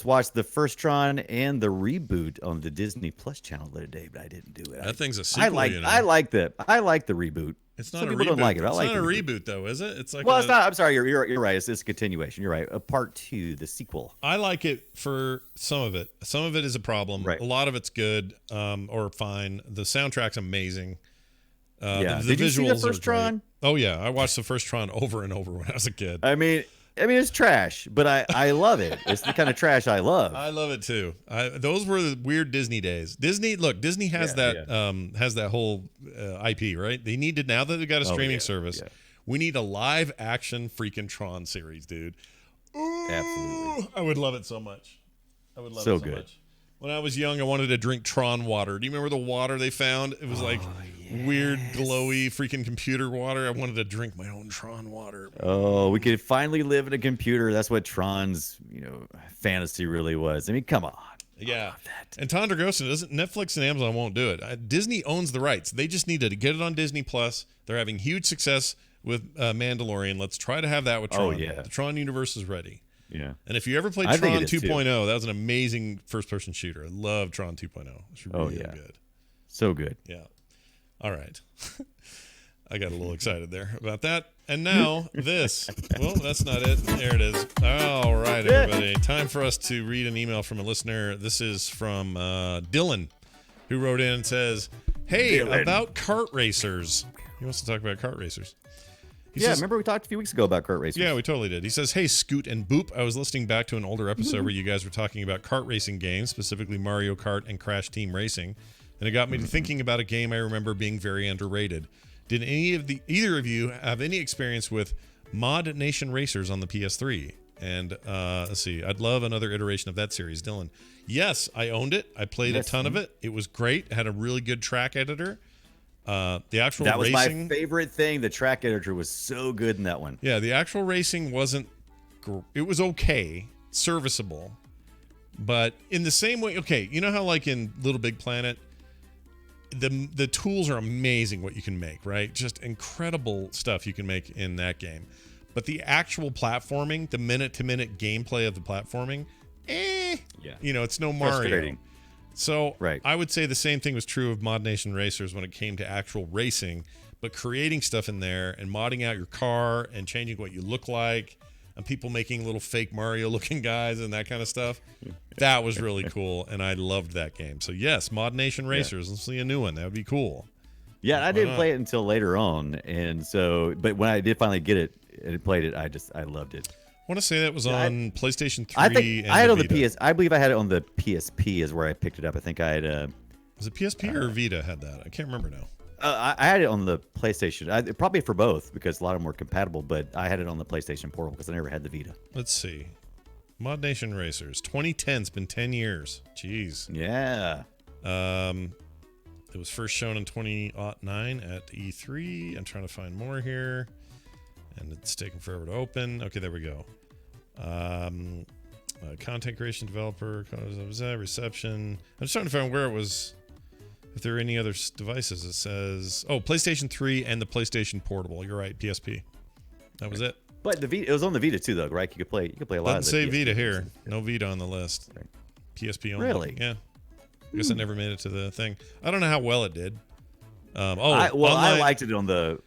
watched the first Tron and the reboot on the Disney Plus channel the other day, but I didn't do it. That thing's a sequel. I like the reboot. It's not Some a people reboot. don't like it. I It's like not a the reboot though, is it? It's like Well, it's not. I'm sorry. You're right. It's a continuation. You're right. A part 2, the sequel. I like it for some of it. Some of it is a problem. Right. A lot of it's good or fine. The soundtrack's amazing. Yeah. The Did you see the visuals are first great. Tron? Oh yeah, I watched the first Tron over and over when I was a kid. I mean, it's trash, but I love it. It's the kind of trash I love. I love it too. Those were the weird Disney days. Disney has that whole IP, right? They needed, now that they've got a streaming service, we need a live action freaking Tron series, dude. Ooh, Absolutely. I would love it so much. I would love So it so good. much. When I was young, I wanted to drink Tron water. Do you remember the water they found? It was like weird, glowy, freaking computer water. I wanted to drink my own Tron water. Oh, we could finally live in a computer. That's what Tron's, fantasy really was. I mean, come on. Yeah. And Tondra Grossen doesn't. Netflix and Amazon won't do it. Disney owns the rights. They just need to get it on Disney Plus. They're having huge success with Mandalorian. Let's try to have that with Tron. Oh, yeah. The Tron universe is ready. Yeah. And if you ever played I think Tron it is, 2.0, that was an amazing first-person shooter. I love Tron 2.0. It's really good. So good. Yeah. All right. I got a little excited there about that. And now this. Well, that's not it. There it is. All right, everybody. Time for us to read an email from a listener. This is from Dylan, who wrote in and says, "Hey, Dylan. about kart racers." He wants to talk about kart racers. He says, remember we talked a few weeks ago about kart racers? yeah, we totally did. He says, "Hey, Scoot and Boop, I was listening back to an older episode where you guys were talking about kart racing games, specifically Mario Kart and Crash Team Racing, and it got me to thinking about a game I remember being very underrated. Did either of you have any experience with Mod Nation Racers on the PS3? And let's see, I'd love another iteration of that series." Dylan, yes, I owned it. I played a ton of it. It was great. It had a really good track editor. The actual That was racing, my favorite thing. The track editor was so good in that one. yeah, the actual racing wasn't. It was okay, serviceable, but in the same way, okay, you know how like in Little Big Planet, the tools are amazing. What you can make, right? Just incredible stuff you can make in that game. But the actual platforming, the minute-to-minute gameplay of the platforming, it's no Mario. Frustrating. So Right. I would say the same thing was true of Mod Nation Racers when it came to actual racing, but creating stuff in there and modding out your car and changing what you look like and people making little fake Mario looking guys and that kind of stuff. That was really cool. And I loved that game. So yes, Mod Nation Racers. Let's see a new one. That would be cool. Yeah, I Why didn't not? play it until later on. And so, but when I did finally get it and played it, I loved it. I want to say that was on PlayStation 3 I think and I had the on the Vita. PS. I believe I had it on the PSP is where I picked it up. I think I had Was it PSP or Vita had that? I can't remember now. I had it on the PlayStation. Probably for both because a lot of them were compatible. But I had it on the PlayStation Portable because I never had the Vita. Let's see. Mod Nation Racers. 2010. It's been 10 years. Jeez. Yeah. It was first shown in 2009 at E3. I'm trying to find more here. And it's taking forever to open. Okay, there we go. Content creation developer, reception. I'm just trying to find where it was. If there are any other devices, it says, PlayStation 3 and the PlayStation Portable. You're right, PSP. That was it. But the Vita, it was on the Vita too, though, right? You could play a lot. Doesn't of say the Vita PSP here. games. No Vita on the list. Right. PSP only. Really? Yeah. I guess it never made it to the thing. I don't know how well it did. I online, liked it on the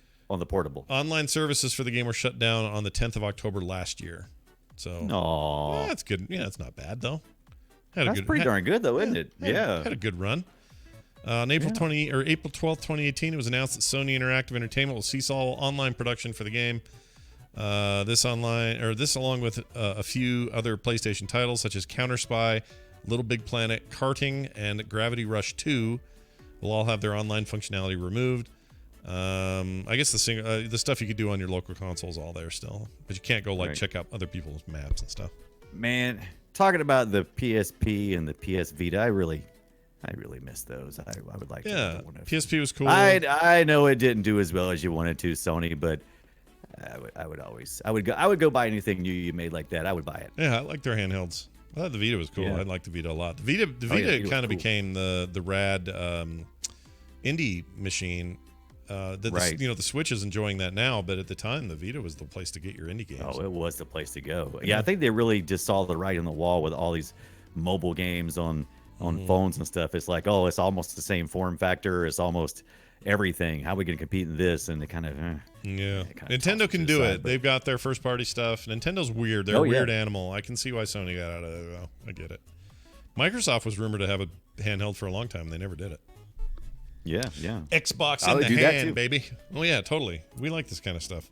portable. online services for the game were shut down on the 10th of October last year. So Aww. that's good. Yeah, it's not bad though. That's pretty darn good, though, isn't it? Had a good run. On April 12th, 2018, it was announced that Sony Interactive Entertainment will cease all online production for the game. This along with a few other PlayStation titles such as Counter Spy, Little Big Planet, Karting, and Gravity Rush 2 will all have their online functionality removed. I guess the stuff you could do on your local console is all there still, but you can't go check out other people's maps and stuff. Man, talking about the PSP and the PS Vita, I really miss those. I would like to have one of. PSP was cool. I know it didn't do as well as you wanted to, Sony, but I would go buy anything new you made like that. I would buy it. Yeah, I like their handhelds. I thought the Vita was cool. Yeah. I liked the Vita a lot. The Vita Vita kind of was cool. became the rad indie machine. Right. The Switch is enjoying that now, but at the time, the Vita was the place to get your indie games. Oh, it was the place to go. Yeah, I think they really just saw the writing on the wall with all these mobile games on phones and stuff. It's like, it's almost the same form factor. It's everything. How are we going to compete in this? And it kind of Yeah, kinda Nintendo tosses can to do the it. side, but- They've got their first party stuff. Nintendo's weird. They're Oh, a yeah. weird animal. I can see why Sony got out of it, though. I get it. Microsoft was rumored to have a handheld for a long time. They never did it. yeah, yeah. Xbox I in would the do that hand, too. baby. Oh yeah, totally. We like this kind of stuff.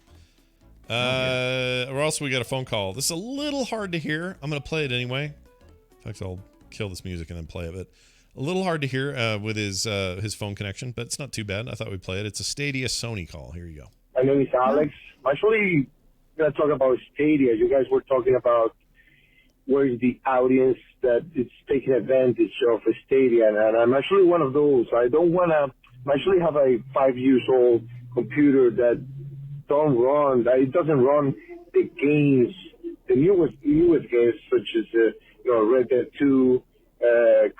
Oh, Or else we got a phone call. This is a little hard to hear. I'm gonna play it anyway. In fact, I'll kill this music and then play it. But a little hard to hear with his phone connection, but it's not too bad. I thought we'd play it. It's a Stadia Sony call. Here you go. My name is Alex. I'm actually going to talk about Stadia. You guys were talking about where's the audience that is taking advantage of Stadia, and I'm actually one of those. I don't want to. I actually have a 5-year-old computer that it doesn't run the games, the newest games such as Red Dead 2,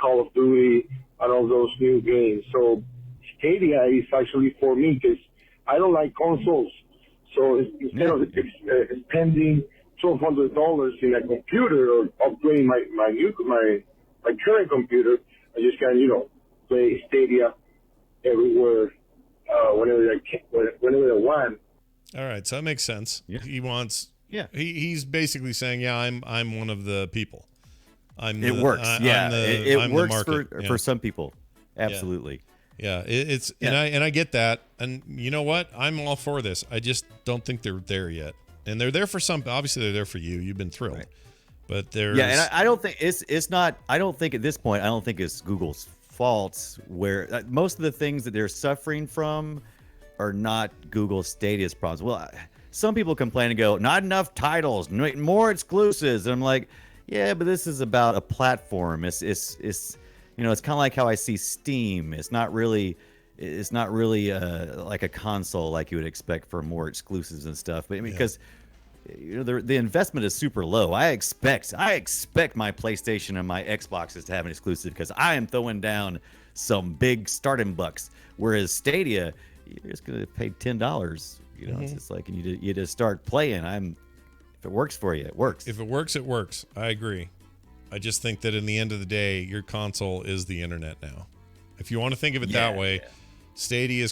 Call of Duty, and all those new games. So Stadia is actually for me because I don't like consoles. So instead of spending $1,200 in a computer or upgrading my current computer, I just can play Stadia everywhere whenever I want. All right, so that makes sense. Yeah. He wants. Yeah. He's basically saying, yeah, I'm one of the people. It works. Yeah, it I'm the works market. for some people. Absolutely. Yeah, it's Yeah. and I get that, and you know what? I'm all for this. I just don't think they're there yet, and they're there for some. Obviously, they're there for you. You've been thrilled, Right. but there's Yeah, and I don't think it's not. I don't think at this point. I don't think it's Google's fault. Where most of the things that they're suffering from are not Google Stadia's problems. Well, some people complain and go, "Not enough titles, more exclusives," and I'm like, "Yeah, but this is about a platform. It's it's kind of like how I see Steam. It's not really like a console like you would expect for more exclusives and stuff. But I mean, because the investment is super low. I expect my PlayStation and my Xboxes to have an exclusive because I am throwing down some big starting bucks. Whereas Stadia, you're just gonna pay $10. It's just like, and you just start playing. If it works for you, it works. If it works, it works. I agree. I just think that in the end of the day, your console is the internet now. If you want to think of it that way, yeah. Stadia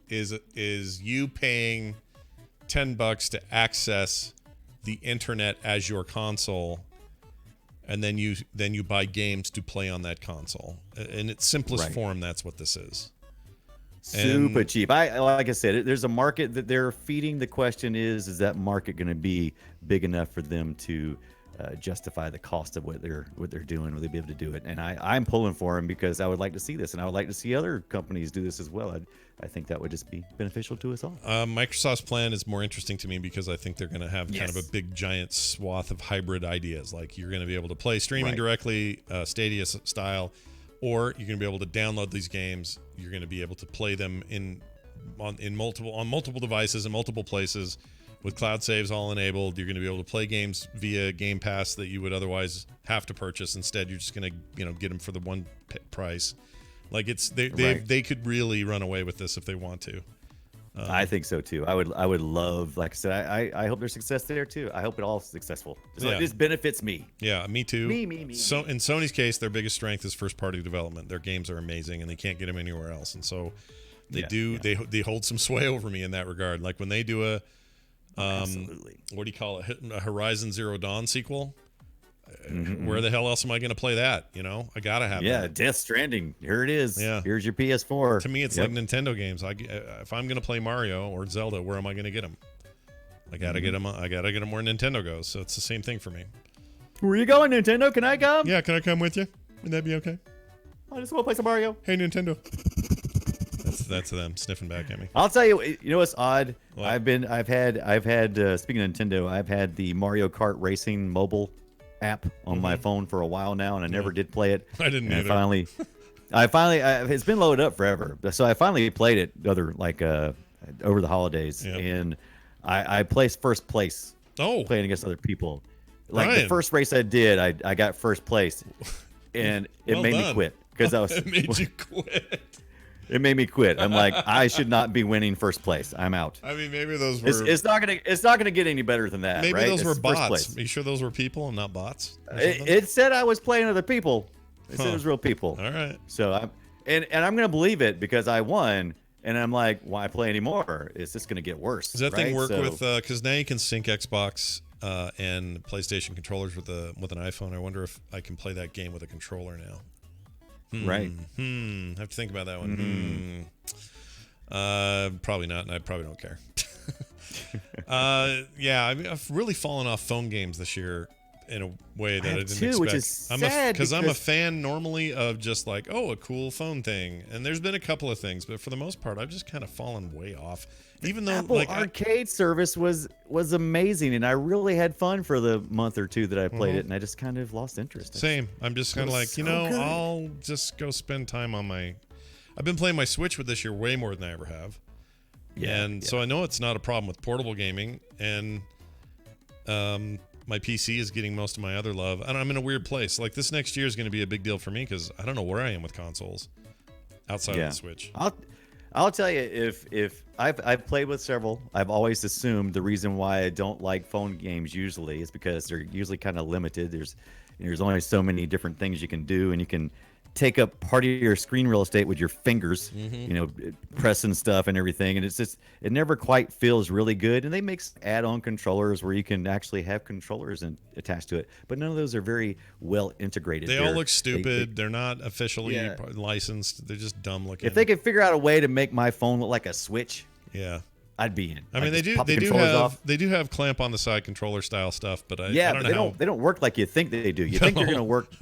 is you paying $10 to access the internet as your console, and then you buy games to play on that console. In its simplest Right. form, that's what this is. Super And- cheap. Like I said, there's a market that they're feeding. The question is that market going to be big enough for them to justify the cost of what they're doing? Will they be able to do it? And I'm pulling for them because I would like to see this, and I would like to see other companies do this as well. I think that would just be beneficial to us all. Microsoft's plan is more interesting to me because I think they're going to have kind of a Yes. big giant swath of hybrid ideas. Like you're going to be able to play streaming Right. directly, Stadia style, or you're going to be able to download these games. You're going to be able to play them on multiple devices in multiple places with cloud saves all enabled. You're going to be able to play games via Game Pass that you would otherwise have to purchase. Instead, you're just going to get them for the one price. Like Right. they could really run away with this if they want to. I think so too. I would love, like I said, I hope there's success there too. I hope it all is successful. Yeah. This benefits me. Yeah, me too. Me. So in Sony's case, their biggest strength is first party development. Their games are amazing and they can't get them anywhere else. And so they hold some sway over me in that regard. Like when they do a Absolutely. what do you call it? A Horizon Zero Dawn sequel. Mm-hmm. Where the hell else am I going to play that? I got to have Yeah, that. Death Stranding. Here it is. Yeah. Here's your PS4. To me, it's Yep. like Nintendo games. If I'm going to play Mario or Zelda, where am I going to get them? I got to Mm-hmm. get them. I got to get them where Nintendo goes. So it's the same thing for me. Where you going, Nintendo? Can I come? Yeah, can I come with you? Would that be okay? I just want to play some Mario. Hey, Nintendo. That's them sniffing back at me. I'll tell you. You know what's odd? What? I've had. Speaking of Nintendo, I've had the Mario Kart Racing mobile app on my phone for a while now, and I never did play it. I didn't And either. I finally, it's been loaded up forever. So I finally played it over the holidays, Yep. and I placed first place Oh, playing against other people. Like Ryan. the first race I did, I got first place, and it Well made me done. quit because I was. it made you quit. It made me quit. I'm like, I should not be winning first place. I'm out. I mean, maybe those were It's not gonna get any better than that. maybe right? those It's were first bots. place. Are you sure those were people and not bots? or something? It said I was playing other people. It said it was real people. All right. So and I'm gonna believe it because I won, and I'm like, why play anymore? It's just gonna get worse. Does that thing right? work with? Because now you can sync Xbox and PlayStation controllers with an iPhone. I wonder if I can play that game with a controller now. Right. I have to think about that one. Probably not, and I probably don't care. Yeah, I mean, I've really fallen off phone games this year in a way that I didn't expect. Which is sad because I'm a fan normally of just like, a cool phone thing, and there's been a couple of things, but for the most part, I've just kind of fallen way off. Even though Apple Arcade service was amazing, and I really had fun for the month or two that I played it, and I just kind of lost interest. Same. I'm just kind of like, so good. I'll just go spend time on my. I've been playing my Switch with this year way more than I ever have. So I know it's not a problem with portable gaming, and my PC is getting most of my other love. And I'm in a weird place. Like, this next year is going to be a big deal for me because I don't know where I am with consoles outside of the Switch. I'll tell you, if I've played with several, I've always assumed the reason why I don't like phone games usually is because they're usually kind of limited. There's only so many different things you can do, and you can take up part of your screen real estate with your fingers, pressing stuff and everything, and it never quite feels really good. And they make add-on controllers where you can actually have controllers attached to it, but none of those are very well integrated. They all look stupid. They're not officially licensed. They're just dumb looking. If they could figure out a way to make my phone look like a Switch, I'd be in. I mean, they do have clamp on the side controller style stuff, but I don't know they don't work like you think they do. You think they're going to work.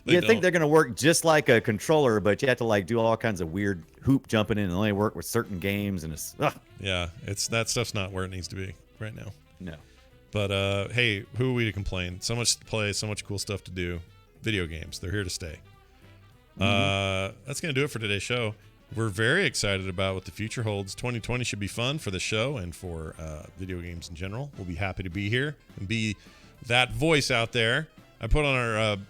Think they're going to work just like a controller, but you have to like do all kinds of weird hoop jumping in and only work with certain games, and it's that stuff's not where it needs to be right now. No. But hey, who are we to complain? So much to play, so much cool stuff to do. Video games, they're here to stay. That's going to do it for today's show. We're very excited about what the future holds. 2020 should be fun for the show and for video games in general. We'll be happy to be here and be that voice out there. I put on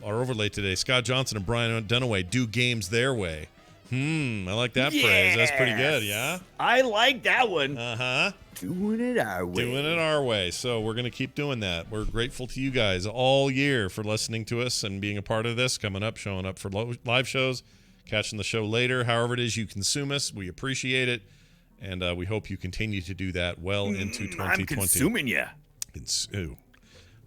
our overlay today, Scott Johnson and Brian Dunaway do games their way. I like that phrase. That's pretty good, yeah? I like that one. Uh-huh. Doing it our way. Doing it our way. So we're going to keep doing that. We're grateful to you guys all year for listening to us and being a part of this, coming up, showing up for live shows, catching the show later, however it is you consume us. We appreciate it, and we hope you continue to do that well into 2020. I'm consuming you.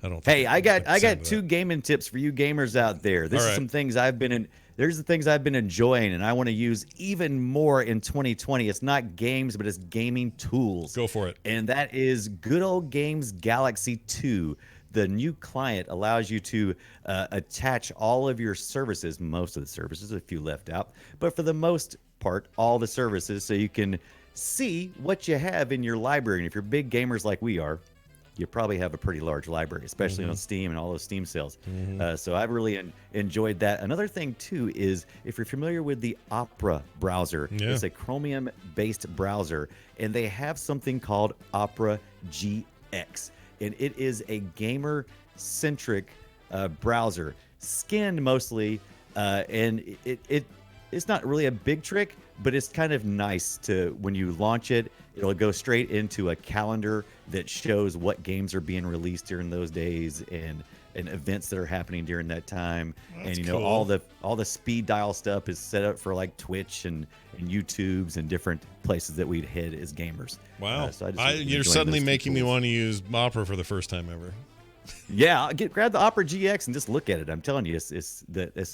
I don't. Hey, I got two gaming tips for you gamers out there. This is some things I've been There's the things I've been enjoying, and I want to use even more in 2020. It's not games, but it's gaming tools. Go for it. And that is Good Old Games Galaxy 2. The new client allows you to attach all of your services, most of the services, a few left out, but for the most part, all the services, so you can see what you have in your library. And if you're big gamers like we are, you probably have a pretty large library, especially on Steam and all those Steam sales. So I've really enjoyed that. Another thing, too, is if you're familiar with the Opera browser, it's a Chromium-based browser, and they have something called Opera GX. And it is a gamer-centric browser, skinned mostly, and it's not really a big trick, but it's kind of nice to, when you launch it, it'll go straight into a calendar that shows what games are being released during those days and events that are happening during that time. That's and cool. all the speed dial stuff is set up for like Twitch and YouTubes and different places that we'd head as gamers. Wow. So you're suddenly making me want to use Opera for the first time ever. Yeah, grab the Opera GX and just look at it. I'm telling you, it's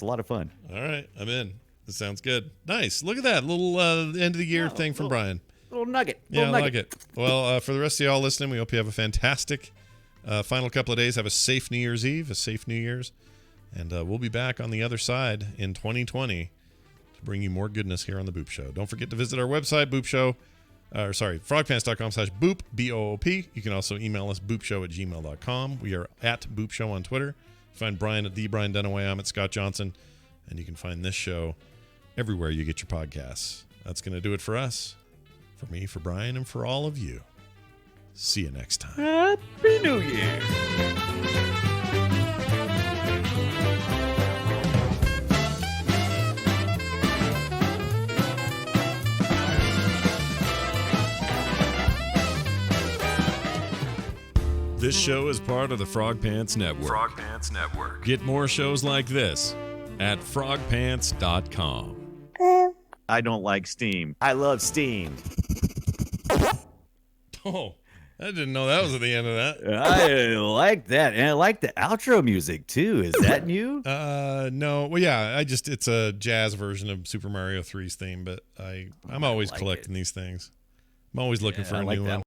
a lot of fun. All right, I'm in. This sounds good. Nice. Look at that little end of the year thing from Brian. Little nugget. I like it. Well, for the rest of y'all listening, we hope you have a fantastic final couple of days. Have a safe New Year's Eve, a safe New Year's. And we'll be back on the other side in 2020 to bring you more goodness here on The Boop Show. Don't forget to visit our website, frogpants.com/boop, B-O-O-P. You can also email us, boopshow@gmail.com. We are at Boop Show on Twitter. Find Brian at Brian Dunaway. I'm at Scott Johnson. And you can find this show everywhere you get your podcasts. That's going to do it for us. For me, for Brian, and for all of you. See you next time. Happy New Year. This show is part of the Frog Pants Network. Frog Pants Network. Get more shows like this at frogpants.com. I don't like steam. I love steam. Oh, I didn't know that was at the end of that. I like that, and I like the outro music too. Is that new? No. Well, yeah. It's a jazz version of Super Mario 3's theme, but I'm always like collecting these things. I'm always looking for I a like new that one.